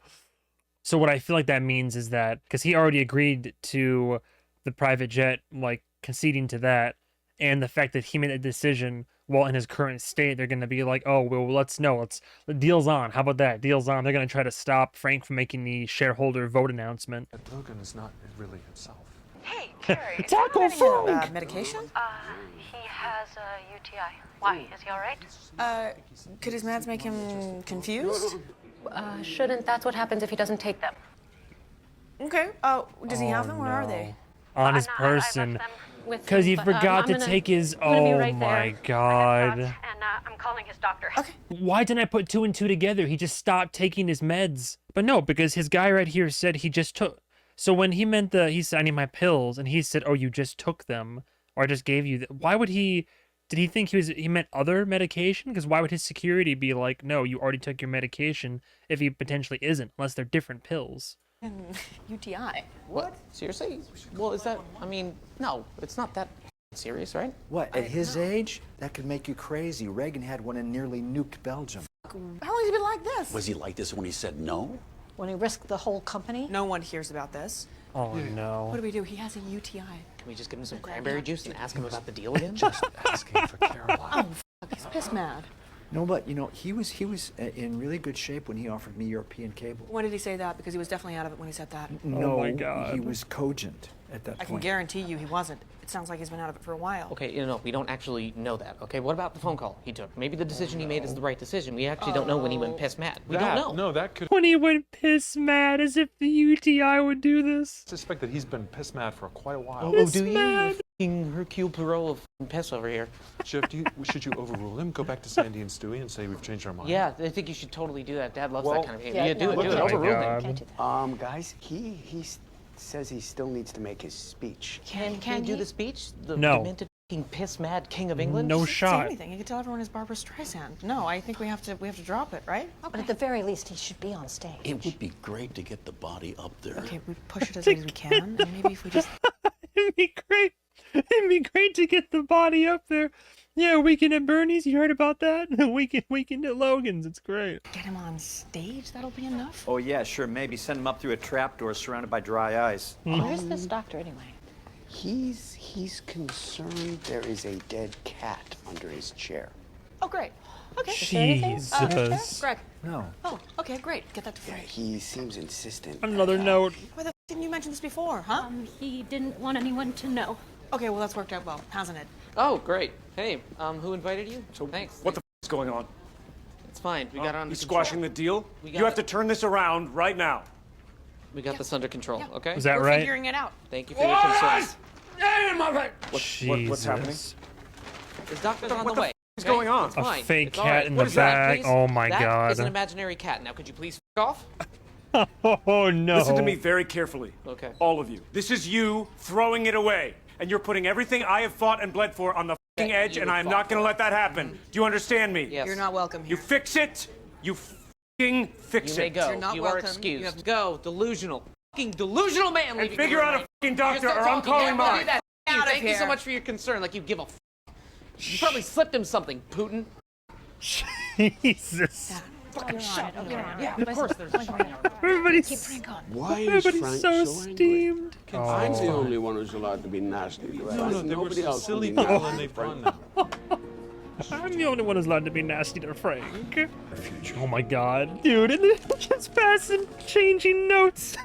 So what I feel like that means is that, because he already agreed to the private jet, like, conceding to that, and the fact that he made a decision while in his current state, they're going to be like, oh, well, the deal's on. How about that? Deal's on. They're going to try to stop Frank from making the shareholder vote announcement. Logan is not really himself. Hey, Carrie. Tackle Frank! Medication? He has a UTI. Why? Is he all right? Could his meds make him confused? Shouldn't. That's what happens if he doesn't take them. Okay. Does he have them? Where are they? On his person. Because he forgot to take his. Oh my god. And I'm calling his doctor. Okay. Why didn't I put two and two together? He just stopped taking his meds. But no, because his guy right here said he just took. So when he meant he said, I need my pills, and he said, oh, you just took them, or I just gave you. Why would he? Did he think he meant other medication? Because why would his security be like, no, you already took your medication if he potentially isn't, unless they're different pills? UTI. What? Seriously? Well, is that, I mean, no, it's not that serious, right? What, at his age? That could make you crazy. Reagan had one and nearly nuked Belgium. How long has he been like this? Was he like this when he said no? When he risked the whole company? No one hears about this. Oh, no. What do we do? He has a UTI. Can we just give him some cranberry juice and ask him about the deal again? Just asking for Caroline. Oh, he's pissed mad. No, but you know, he was in really good shape when he offered me European cable. When did he say that? Because he was definitely out of it when he said that. No, oh my God. He was cogent at that I point. can guarantee you he wasn't. It sounds like he's been out of it for a while. Okay, no, we don't actually know that. Okay, what about the phone call he took? Maybe the decision he made is the right decision. We actually don't know when he went pissed mad. We don't know. No, that could. When he went piss mad, as if the UTI would do this. I suspect that he's been piss mad for quite a while. Oh, do you? F***ing Hercule Poirot of piss over here. Shiv, should you overrule him? Go back to Sandy and Stewie and say we've changed our mind. Yeah, I think you should totally do that. Dad loves that kind of behavior. yeah, Yeah, do no, it. Overrule him. Guys, he says he still needs to make his speech. Can he do the speech? The No. demented f***ing piss mad king of England? No Say shot. anything. He could tell everyone it's Barbara Streisand. No, I think we have to drop it, right? But at the very least, he should be on stage. It would be great to get the body up there. Okay, we push it as late as we can, and maybe if we just It'd be great. It'd be great to get the body up there. Yeah, Weekend at Bernie's. You heard about that? Weekend at Logan's. It's great. get him on stage, that'll be enough. Oh, yeah, sure. Maybe send him up through a trapdoor surrounded by dry ice. Where's this doctor anyway? He's concerned there is a dead cat under his chair. Oh, great. Okay. Jesus. Greg. No. Oh, okay, great. Get that to Frank. He seems insistent. Another note. Why the f didn't you mention this before, huh? He didn't want anyone to know. Okay, well, that's worked out well, hasn't it? Oh, great. Hey, who invited you? So thanks. What the is going on? It's fine. We got it under He's control. squashing the deal? We got You have it. to turn this around right now. We got this under control, okay? Is that We're right? figuring it out. Thank you for your concerns. What's happening? His doctor's on the way. What's going on? It's fine. A fake It's all cat right. in What the is that, bag. please? Oh my That God. is an imaginary cat. Now, could you please f off? Oh no. Listen to me very carefully. Okay. All of you. This is you throwing it away. And you're putting everything I have fought and bled for on the f***ing edge, and I am not going to let that happen. Do you understand me? Yes. You're not welcome You here. fix it. You f***ing fix You may it. go. You're not You are welcome. excused. You have to go. Delusional. F***ing delusional man. And leaving figure your out a room. f***ing You're doctor still or I'm talking. calling Yeah, mine. do that. Out of Thank you so here. much for your concern. Like you give a f. You probably slipped him something, Putin. Jesus. Yeah, of course. There's Everybody's, Why is everybody's Frank so so angry? steamed. I'm the only one who's allowed to be nasty to Frank. No, they were Nobody some else silly can be people nasty and to they've Frank. gone now. I'm the only one who's allowed to be nasty to Frank. Oh my God, dude! And then just passing, changing notes.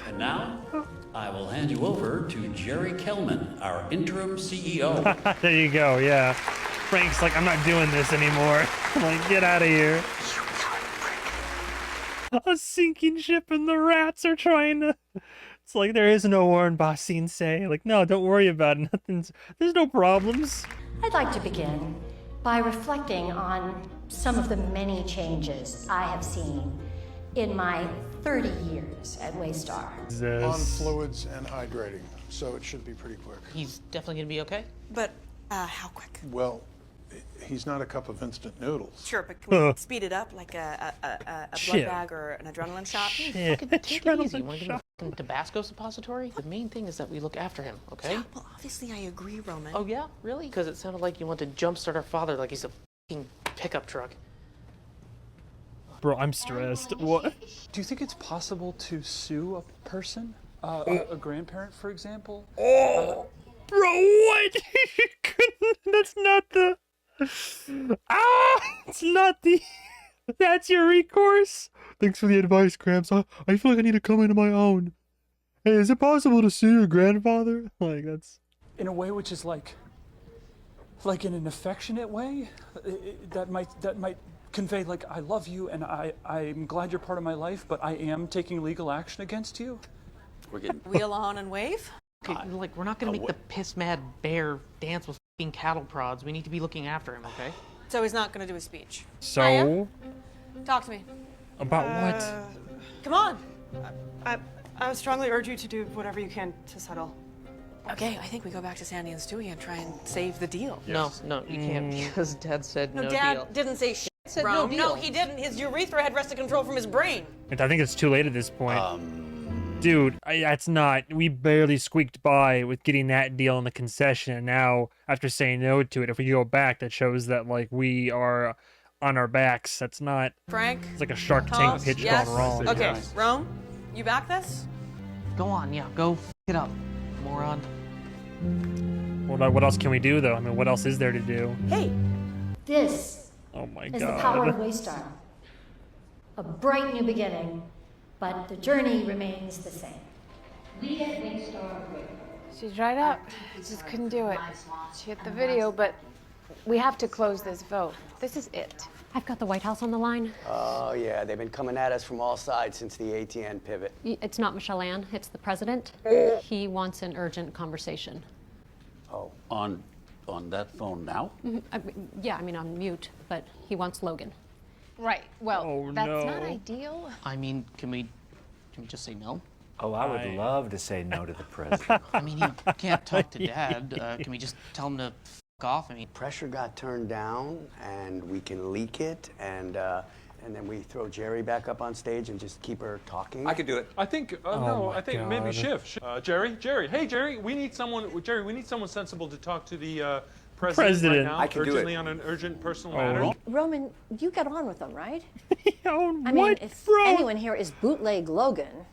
And now, I will hand you over to Jerry Kelman, our interim CEO. There you go. Yeah. Frank's like, I'm not doing this anymore. I'm like, get out of here. A sinking ship and the rats are trying to... It's like, there is no Warren Bossine say. Like, no, don't worry about it. There's no problems. I'd like to begin by reflecting on some of the many changes I have seen in my 30 years at Waystar. On fluids and hydrating, so it should be pretty quick. He's definitely gonna be okay? But how quick? Well, he's not a cup of instant noodles. Sure, but can we speed it up like a blood Shit. bag or an adrenaline shot? Fucking take it easy. You want to give him a fucking Tabasco suppository? The main thing is that we look after him, okay? Yeah, well, obviously I agree, Roman. Oh yeah, really? Because it sounded like you want to jumpstart our father like he's a fucking pickup truck. Bro, I'm stressed. What? Do you think it's possible to sue a person? A grandparent, for example? Oh, bro, what? That's not the... It's not the... That's your recourse? Thanks for the advice, Gramps. I feel like I need to come into my own. Hey, is it possible to sue your grandfather? Like, that's... In a way which is like in an affectionate way? That might convey, like, I love you and I'm glad you're part of my life, but I am taking legal action against you? We're getting... Wheel on and wave? Okay, like, we're not gonna make the piss-mad bear dance with fucking cattle prods. We need to be looking after him, okay? So he's not going to do a speech. So? Maya? Talk to me. About what? Come on. I would strongly urge you to do whatever you can to settle. Okay, I think we go back to Sandy and Stewie and try and save the deal. No, you can't, because Dad said no, No, Dad deal. didn't say shit. Said Rome. no deal. No, he didn't. His urethra had wrested control from his brain. I think it's too late at this point. Dude, that's not... We barely squeaked by with getting that deal in the concession. And now, after saying no to it, if we go back, that shows that, like, we are on our backs. That's not... Frank? It's like a Shark Tom? Tank pitch Yes? gone wrong. Okay, Rome, you back this? Go on, yeah, go f it up, moron. What else can we do, though? I mean, what else is there to do? Hey, this Oh my is the power of Waystar. A bright new beginning, but the journey remains the same. We at Waystar. She dried up. Just couldn't do it. She hit the video, but we have to close this vote. This is it. I've got the White House on the line. Oh, yeah, they've been coming at us from all sides since the ATN pivot. It's not Michelle Ann, it's the president. He wants an urgent conversation. Oh. On that phone now? Yeah, I mean on mute, but he wants Logan. Right. Well, Oh, that's no. not ideal. I mean, can we just say no? Oh, I would love to say no to the president. I mean, he can't talk to Dad. Can we just tell him to f off? I mean, Pressure got turned down, and we can leak it, and then we throw Jerry back up on stage and just keep her talking. I could do it. I think I think maybe Shiv. Jerry, hey Jerry, we need someone sensible to talk to the president right now, I can do urgently it. on an urgent personal matter. Roman, you get on with them, right? I mean, if anyone here is bootleg Logan,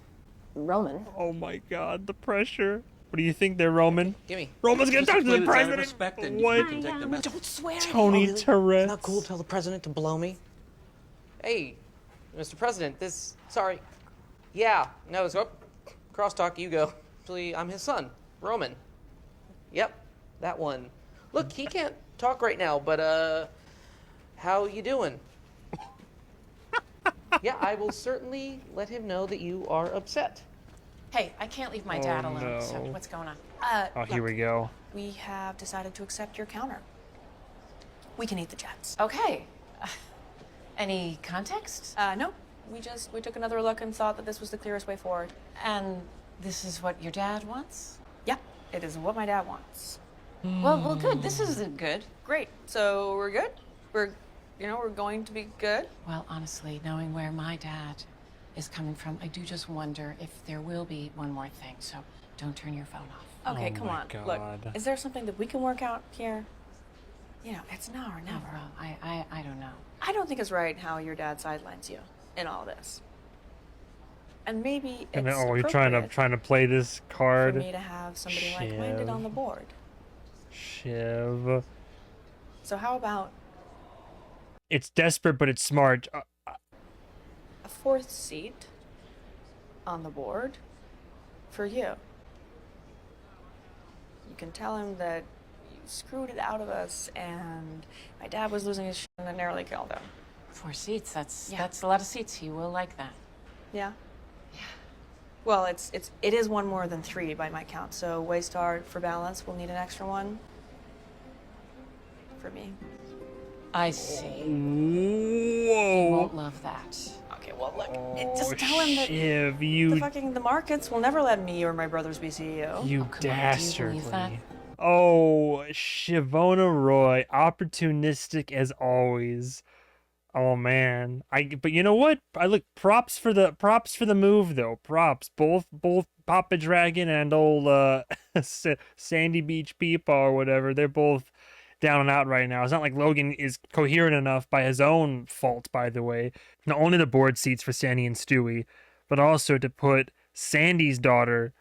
Roman. Oh my God, the pressure. What do you think there, Roman? Gimme. Roman's gonna talk to the president. Respect and What? you can take the message. don't swear. Tony Tourette's. Not cool to tell the president to blow me. Hey, Mr. President, sorry. Yeah, no, so, crosstalk, you go. Actually, I'm his son, Roman. Yep, that one. Look, he can't talk right now, but, how you doing? Yeah, I will certainly let him know that you are upset. Hey, I can't leave my dad Oh, alone. no. So what's going on? Oh, here look, we go. We have decided to accept your counter. We can eat the Jets. Okay. Any context? No. We took another look and thought that this was the clearest way forward. And this is what your dad wants? Yeah, it is what my dad wants. Well, good. This is good. Great. So we're good? We're going to be good? Well, honestly, knowing where my dad is coming from, I do just wonder if there will be one more thing. So don't turn your phone off. Okay, Oh come my on. God. Look, is there something that we can work out here? You know, it's now or never. Well, I don't know. I don't think it's right how your dad sidelines you in all this. And maybe And it's then, you're appropriate trying to play this for card. me to have somebody like-minded on the board. Shiv. So how about It's desperate, but it's smart. a fourth seat on the board for you? You can tell him that you screwed it out of us and my dad was losing his shit and it nearly killed him. 4 seats. That's a lot of seats. He will like that. Yeah. Well, it is one more than 3 by my count. So Waystar for balance will need an extra one. For me. I see. Whoa. He won't love that. Okay, well look, just tell him that Shiv, you the markets will never let me or my brothers be CEO. You Do you dastardly. believe that? Oh, Shivona Roy, opportunistic as always. Oh man, but you know what? I look props for the move though. Props both Papa Dragon and old Sandy Beach Peepaw or whatever. They're both down and out right now. It's not like Logan is coherent enough by his own fault, by the way. Not only the board seats for Sandy and Stewie, but also to put Sandy's daughter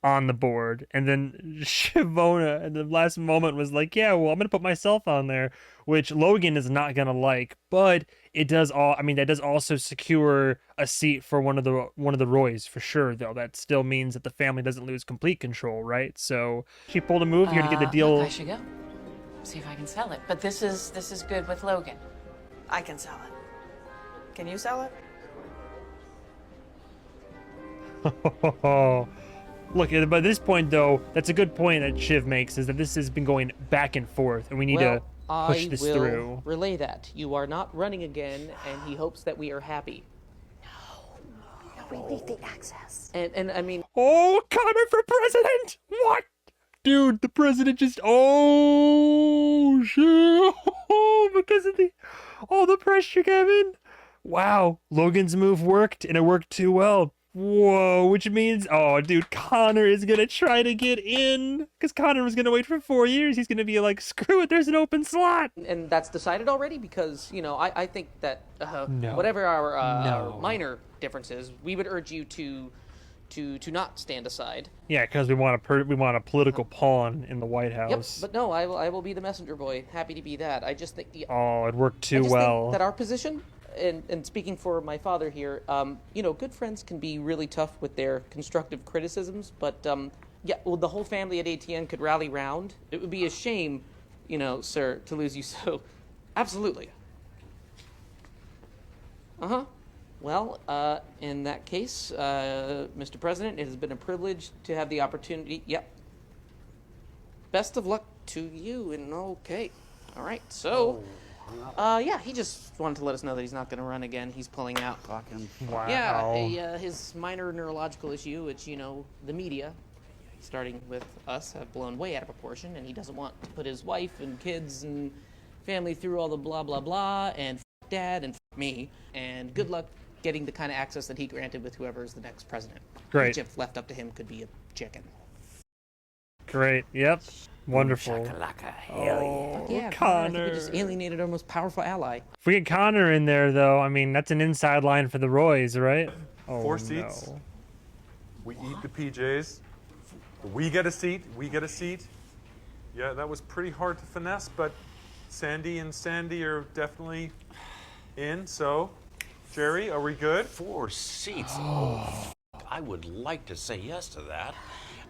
on the board. And then Shivona at the last moment was like, yeah, well, I'm going to put myself on there, which Logan is not going to like, but it does that does also secure a seat for one of the Roys for sure, though. That still means that the family doesn't lose complete control, right? So she pulled a move here to get the deal. Look, I should go. See if I can sell it. But this is good with Logan. I can sell it. Can you sell it? Look, by this point, though, that's a good point that Shiv makes, is that this has been going back and forth, and we need to push this through. Relay that. You are not running again, and he hopes that we are happy. No, we need the access. And I mean... Oh, Connor for president! What? Dude, the president just... Oh, shit. Because of all the pressure, Kevin. Wow, Logan's move worked, and it worked too well. Whoa, which means, oh, dude, Connor is going to try to get in. Because Connor was going to wait for 4 years. He's going to be like, screw it, there's an open slot. And that's decided already? Because, I think that No. whatever our No. minor differences, we would urge you to not stand aside. Yeah, because we want a political pawn in the White Yep, House. but no, I will be the messenger boy. Happy to be that. I just think... Oh, it worked I too just well. think that our position, and speaking for my father here, good friends can be really tough with their constructive criticisms, but the whole family at ATN could rally round. It would be a shame, sir, to lose you so. Absolutely. Well, in that case, Mr. President, it has been a privilege to have the opportunity. Yep. Best of luck to you, and okay. All right, so... he just wanted to let us know that he's not going to run again. He's pulling out. Wow. Yeah, his minor neurological issue, which, the media, starting with us, have blown way out of proportion, and he doesn't want to put his wife and kids and family through all the blah, blah, blah, and dad and me, and good luck getting the kind of access that he granted with whoever is the next president. Great. Which, if left up to him, could be a chicken. Great, yep. Wonderful. Yeah, Connor. We just alienated our most powerful ally. If we get Connor in there, though, I mean, that's an inside line for the Roys, right? Oh, 4 seats. no. We eat the PJs. We get a seat. We get a seat. Yeah, that was pretty hard to finesse, but Sandy and Sandy are definitely in. So, Jerry, are we good? 4 seats. Oh, I would like to say yes to that.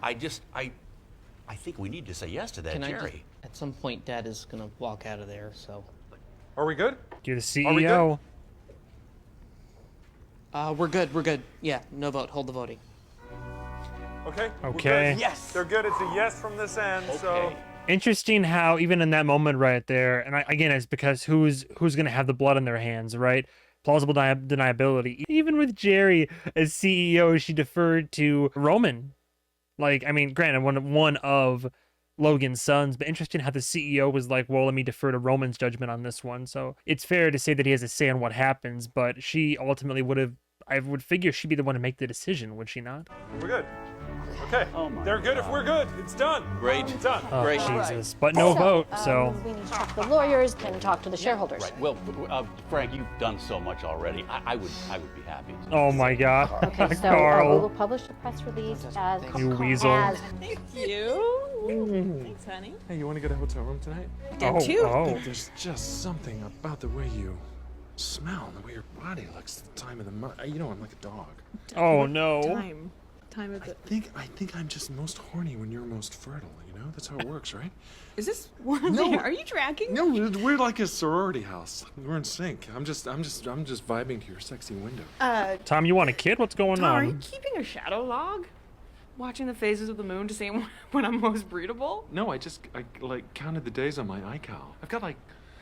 I think we need to say yes to that, Jerry. At some point, Dad is going to walk out of there, so... Are we good? You're the Are we CEO. We're good. Yeah, no vote. Hold the voting. Okay. we're Okay. good. Yes. They're good. It's a yes from this end. So. Interesting how even in that moment right there, and again, it's because who's going to have the blood in their hands, right? Plausible deniability. Even with Jerry as CEO, she deferred to Roman. Like, I mean, granted, one of Logan's sons, but interesting how the CEO was like, well, let me defer to Roman's judgment on this one. So it's fair to say that he has a say on what happens, but she ultimately I would figure she'd be the one to make the decision, would she not? We're good. Okay. They're good if we're good. It's done. Great. It's done. Oh, Great. Jesus. But no vote, so... We need to talk to the lawyers, then talk to the shareholders. Right. Well, Frank, you've done so much already. I would be happy to. Oh my God. Okay, so we Carl. will publish the press release as... You weasel. Thank you. Thanks, honey. Hey, you want to go to a hotel room tonight? Did too. Oh. There's just something about the way you smell and the way your body looks at the time of the month. I'm like a dog. Oh no. Time. time is it? I think I'm just most horny when you're most fertile, you know? That's how it works, right? Is this one thing? Are you tracking? No, we're like a sorority house. We're in sync. I'm just vibing to your sexy window. Tom, you want a kid? What's going Tom, are you on? keeping a shadow log? Watching the phases of the moon to see when I'm most breedable? No, I like counted the days on my iCal. I've got like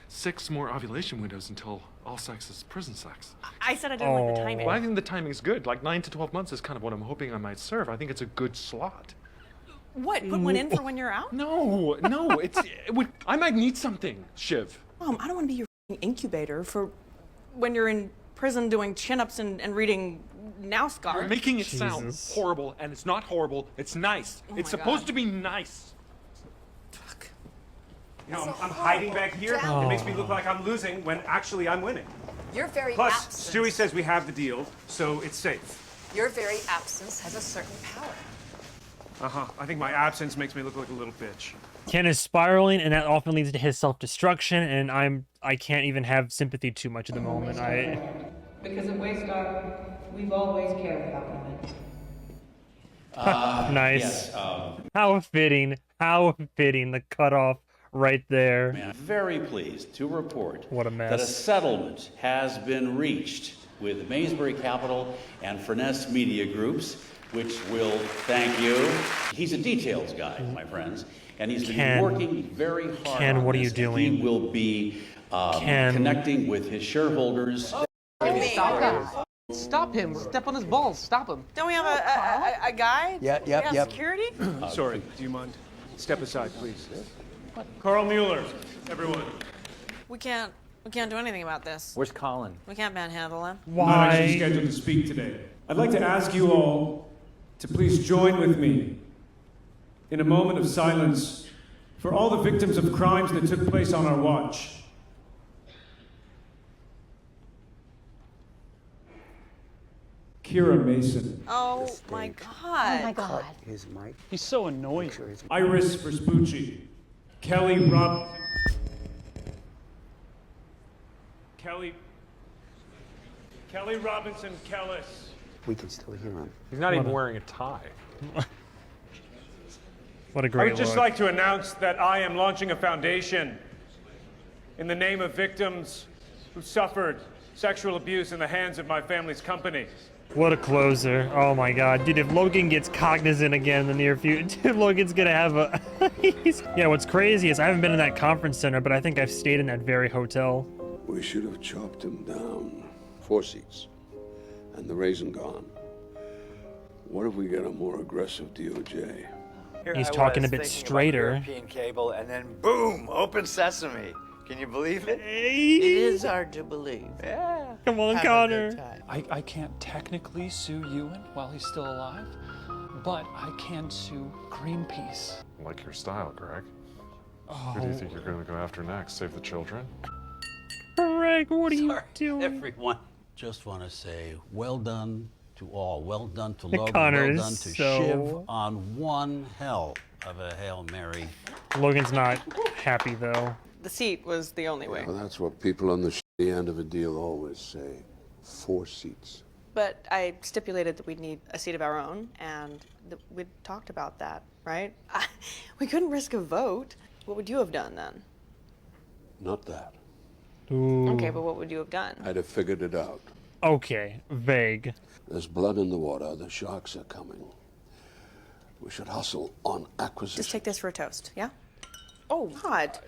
6 more ovulation windows until all sex is prison sex. I said I didn't like the timing. Well, I think the timing's good. Like 9 to 12 months is kind of what I'm hoping I might serve. I think it's a good slot. What? Put one in for when you're out? No, I might need something, Shiv. Mom, I don't want to be your incubator for when you're in prison doing chin-ups and reading NASCAR. You're making it sound horrible, and it's not horrible. It's nice. Oh It's my supposed God. to be nice. You know, I'm hiding back here. It makes me look like I'm losing when actually I'm winning. Your very Plus, absence. Stewie says we have the deal, so it's safe. Your very absence has a certain power. I think my absence makes me look like a little bitch. Ken is spiraling, and that often leads to his self-destruction. And I can't even have sympathy too much at the moment. Because at Waystar, we've always cared about women. Nice. Yes, How fitting. How fitting. The cutoff right there. I'm very pleased to report What a that a mess. settlement has been reached with Maysbury Capital and Furness Media Groups, which will thank you. He's a details guy, my friends, and he's been Ken. working very hard Ken, on what are this, you doing? He will be Ken. connecting with his shareholders. Stop him. Stop him. Step on his balls. Stop him. Don't we have a guy? Yep. Security? Sorry, do you mind? Step aside, please. Carl Mueller, everyone. We can't do anything about this. Where's Colin? We can't manhandle him. I'm actually scheduled to speak today. I'd like to ask you all to please join with me in a moment of silence for all the victims of crimes that took place on our watch. Kira Mason. Oh my God. Oh my God. His mic. He's so annoying. Iris Vespucci. Kelly Robinson Kellis. We can still hear him. He's not even wearing a tie. What a I great would just look. like to announce that I am launching a foundation in the name of victims who suffered sexual abuse in the hands of my family's company. What a closer. Oh my God. Dude, if Logan gets cognizant again in the near future, dude, Logan's gonna have a... Yeah, what's crazy is I haven't been in that conference center, but I think I've stayed in that very hotel. We should have chopped him down. 4 seats. And the raisin gone. What if we get a more aggressive DOJ? Here He's I talking was a bit thinking about straighter. European cable, and then boom, open sesame. Can you believe it? It is hard to believe. Yeah. Come on, Have a Connor. good time. I can't technically sue Ewan while he's still alive, but I can sue Greenpeace. Like your style, Greg. Oh. Who do you think you're going to go after next? Save the children? Greg, what are you doing? Everyone. Just want to say well done to all. Well done to Logan. Connor Well is done to so- Shiv on one hell of a Hail Mary. Logan's not happy, though. The seat was the only way. Well, that's what people on the shitty end of a deal always say. 4 seats. But I stipulated that we'd need a seat of our own, and we'd talked about that, right? We couldn't risk a vote. What would you have done then? Not that. Ooh. Okay, but what would you have done? I'd have figured it out. Okay, vague. There's blood in the water. The sharks are coming. We should hustle on acquisition. Just take this for a toast, yeah? Oh, God.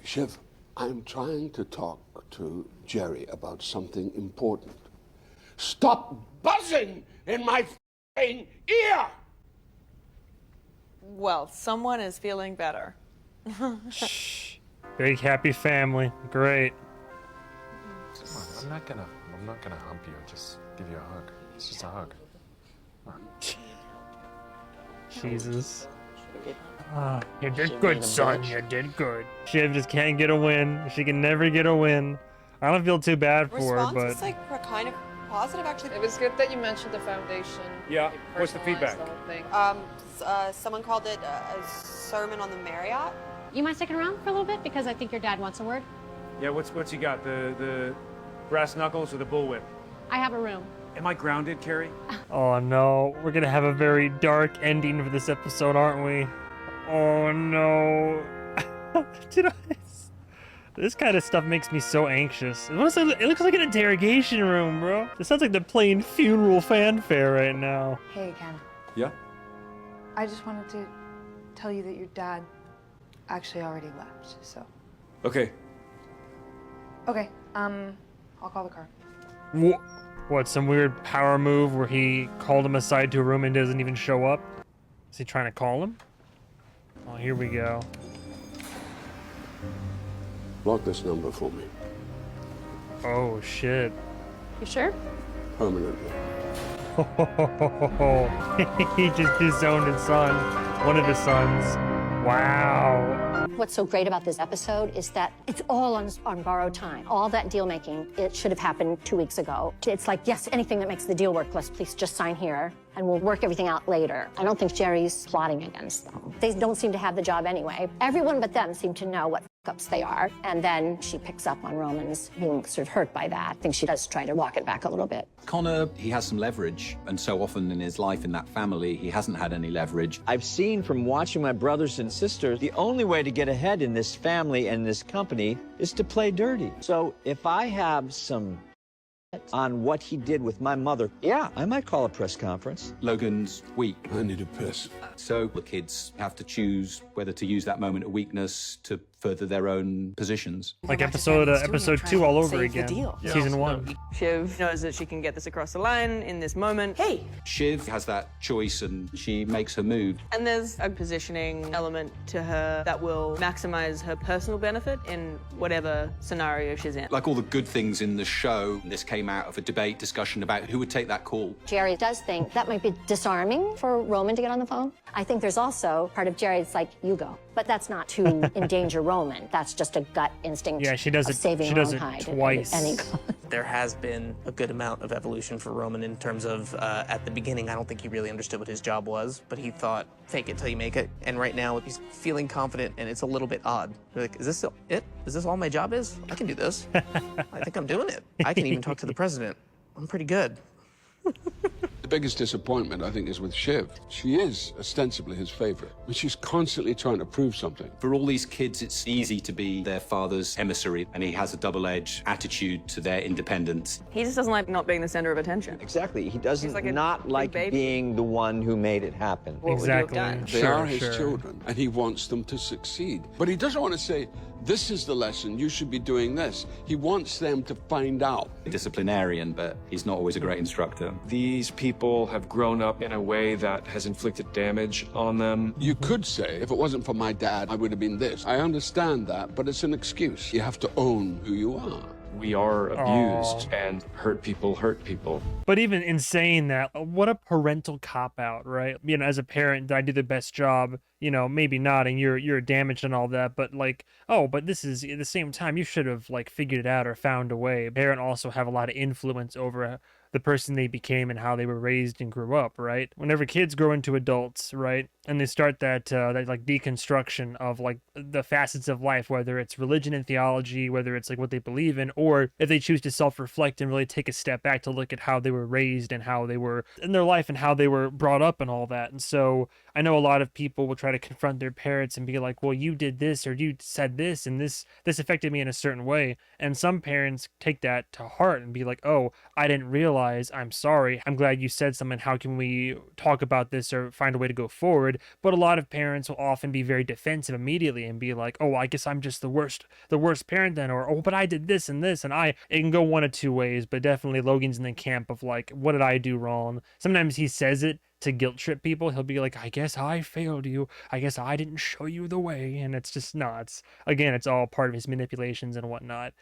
Shiv, I'm trying to talk to Jerry about something important. Stop buzzing in my f***ing ear! Well, someone is feeling better. Big happy family. Great. Come on, I'm not gonna hump you. Just give you a hug. It's just a hug. Come on. Jesus. You did good, son. You did good. Shiv just can't get a win. She can never get a win. I don't feel too bad for her, Response but... was like kind of positive, actually. It was good that you mentioned the foundation. Yeah, You what's the personalized feedback? whole thing. Someone called it a sermon on the Marriott. You mind sticking around for a little bit? Because I think your dad wants a word. Yeah, what's he got? The brass knuckles or the bullwhip? I have a room. Am I grounded, Carrie? Oh no, we're gonna have a very dark ending for this episode, aren't we? Oh no. Dude, this kind of stuff makes me so anxious. It looks like an interrogation room, bro. It sounds like they're playing funeral fanfare right now. Hey, Ken. Yeah? I just wanted to tell you that your dad actually already left, so. Okay. Okay, I'll call the car. What, some weird power move where he called him aside to a room and doesn't even show up? Is he trying to call him? Oh, here we go. Block this number for me. Oh, shit. You sure? Permanently. He just disowned his son. One of his sons. Wow. What's so great about this episode is that it's all on borrowed time. All that deal making, it should have happened 2 weeks ago. It's like, yes, anything that makes the deal work, let's please just sign here and we'll work everything out later. I don't think Jerry's plotting against them. They don't seem to have the job anyway. Everyone but them seem to know what ups they are. And then she picks up on Roman's being sort of hurt by that. I think she does try to walk it back a little bit. Connor, he has some leverage, and so often in his life in that family, he hasn't had any leverage. I've seen from watching my brothers and sisters, the only way to get ahead in this family and this company is to play dirty. So if I have some on what he did with my mother, yeah, I might call a press conference. Logan's weak. I need a piss. So the kids have to choose whether to use that moment of weakness to further their own positions. Like episode 2 all over Save the again. deal. Season 1. Shiv knows that she can get this across the line in this moment. Hey! Shiv has that choice and she makes her move. And there's a positioning element to her that will maximize her personal benefit in whatever scenario she's in. Like all the good things in the show, this came out of a debate discussion about who would take that call. Jerry does think that might be disarming for Roman to get on the phone. I think there's also part of Jerry's like, you go. But that's not to endanger Roman. That's just a gut instinct. Yeah, she does of it. saving She does it Rawhide at twice. any cost. There has been a good amount of evolution for Roman in terms of, at the beginning, I don't think he really understood what his job was, but he thought, fake it till you make it. And right now, he's feeling confident, and it's a little bit odd. Like, is this it? Is this all my job is? I can do this. I think I'm doing it. I can even talk to the president. I'm pretty good. The biggest disappointment, I think, is with Shiv. She is ostensibly his favorite, but she's constantly trying to prove something. For all these kids, it's easy to be their father's emissary, and he has a double-edged attitude to their independence. He just doesn't like not being the center of attention. Exactly. He doesn't like a not big like baby. being the one who made it happen. What would you have done? They are his children, and he wants them to succeed. But he doesn't want to say, this is the lesson, you should be doing this. He wants them to find out. A disciplinarian, but he's not always a great instructor. These people have grown up in a way that has inflicted damage on them. You could say, if it wasn't for my dad, I would have been this. I understand that, but it's an excuse. You have to own who you are. We are abused, and hurt people. But even in saying that, what a parental cop-out, right? You know, as a parent, did I do the best job? You know, maybe not, and you're damaged and all that, but like, oh, but this is, at the same time, you should have, like, figured it out or found a way. Parents also have a lot of influence over the person they became and how they were raised and grew up, right? Whenever kids grow into adults, right, and they start that like deconstruction of like the facets of life, whether it's religion and theology, whether it's like what they believe in, or if they choose to self-reflect and really take a step back to look at how they were raised and how they were in their life and how they were brought up and all that. And so I know a lot of people will try to confront their parents and be like, well, you did this or you said this and this affected me in a certain way. And some parents take that to heart and be like, oh, I didn't realize, I'm sorry. I'm glad you said something. How can we talk about this or find a way to go forward? But a lot of parents will often be very defensive immediately and be like, oh, I guess I'm just the worst parent then, or, oh, but I did this and this. And it can go one of two ways, but definitely Logan's in the camp of like, what did I do wrong? Sometimes he says it to guilt trip people. He'll be like, I guess I failed you. I guess I didn't show you the way. And it's just nuts. Again, it's all part of his manipulations and whatnot.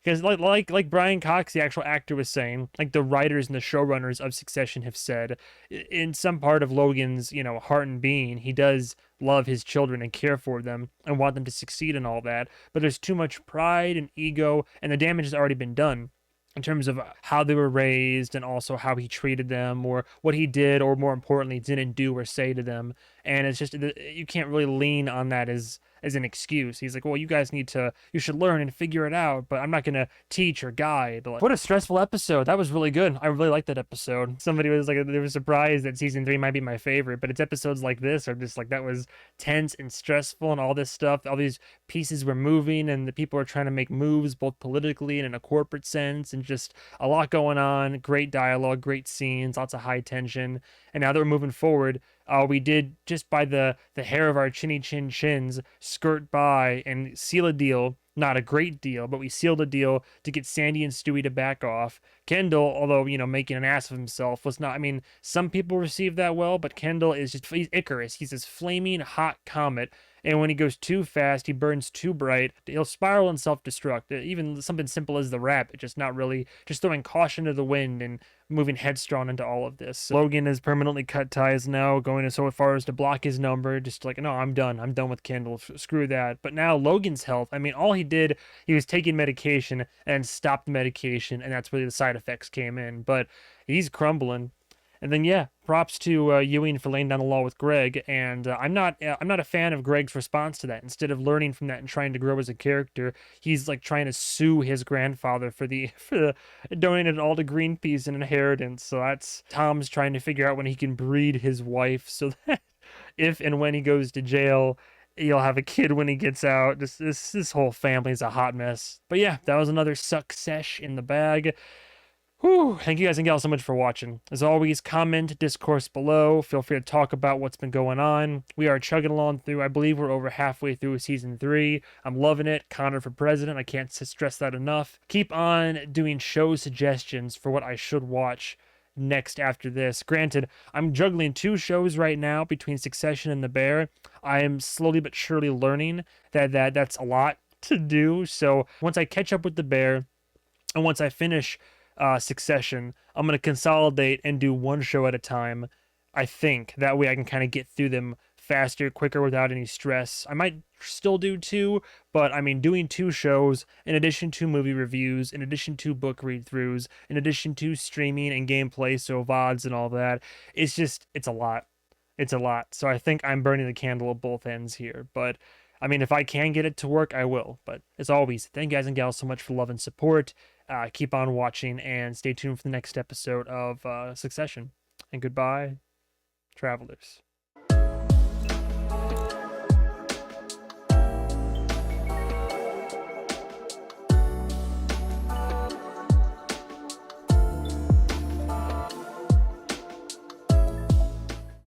Because like Brian Cox, the actual actor, was saying, like the writers and the showrunners of Succession have said, in some part of Logan's, you know, heart and being, he does love his children and care for them and want them to succeed and all that. But there's too much pride and ego, and the damage has already been done in terms of how they were raised and also how he treated them or what he did or more importantly didn't do or say to them. and it's just you can't really lean on that as an excuse. He's like, well, you guys you should learn and figure it out, but I'm not gonna teach or guide. Like, what a stressful episode. That was really good. I really liked that episode. Somebody was like, they were surprised that season 3 might be my favorite, but it's episodes like this are just like, that was tense and stressful, and all this stuff, all these pieces were moving, and the people are trying to make moves both politically and in a corporate sense, and just a lot going on. Great dialogue, great scenes, lots of high tension. And now that we're moving forward, we did, just by the hair of our chinny chin chins, skirt by and seal a deal. Not a great deal, but we sealed a deal to get Sandy and Stewie to back off. Kendall, although, you know, making an ass of himself, was not, I mean, some people received that well, but Kendall is just, he's Icarus. He's this flaming hot comet, and when he goes too fast, he burns too bright. He'll spiral and self-destruct. Even something simple as the rabbit, just not really, just throwing caution to the wind and moving headstrong into all of this. Logan has permanently cut ties now, going so far as to block his number, just like, no, I'm done with Kendall, screw that. But now Logan's health, I mean, all he did, he was taking medication and stopped the medication, and that's where the side effects came in. But he's crumbling. And then, yeah, props to Ewing for laying down the law with Greg, and I'm not a fan of Greg's response to that. Instead of learning from that and trying to grow as a character, he's like trying to sue his grandfather for donating it all to Greenpeace and inheritance. So that's Tom's trying to figure out when he can breed his wife so that if and when he goes to jail, he'll have a kid when he gets out. This whole family's a hot mess. But yeah, that was another success in the bag. Whew, thank you guys and gals so much for watching. As always, comment, discourse below. Feel free to talk about what's been going on. We are chugging along through, I believe we're over halfway through season 3. I'm loving it. Connor for president. I can't stress that enough. Keep on doing show suggestions for what I should watch next after this. Granted, I'm juggling 2 shows right now between Succession and The Bear. I am slowly but surely learning that's a lot to do. So once I catch up with The Bear, and once I finish Succession, I'm going to consolidate and do 1 show at a time. I think that way I can kind of get through them faster, quicker, without any stress. I might still do 2, but I mean, doing 2 shows in addition to movie reviews, in addition to book read-throughs, in addition to streaming and gameplay, so VODs and all that, it's a lot. It's a lot. So I think I'm burning the candle at both ends here, but I mean, if I can get it to work, I will. But as always, thank you guys and gals so much for love and support. Keep on watching and stay tuned for the next episode of Succession. And goodbye, travelers.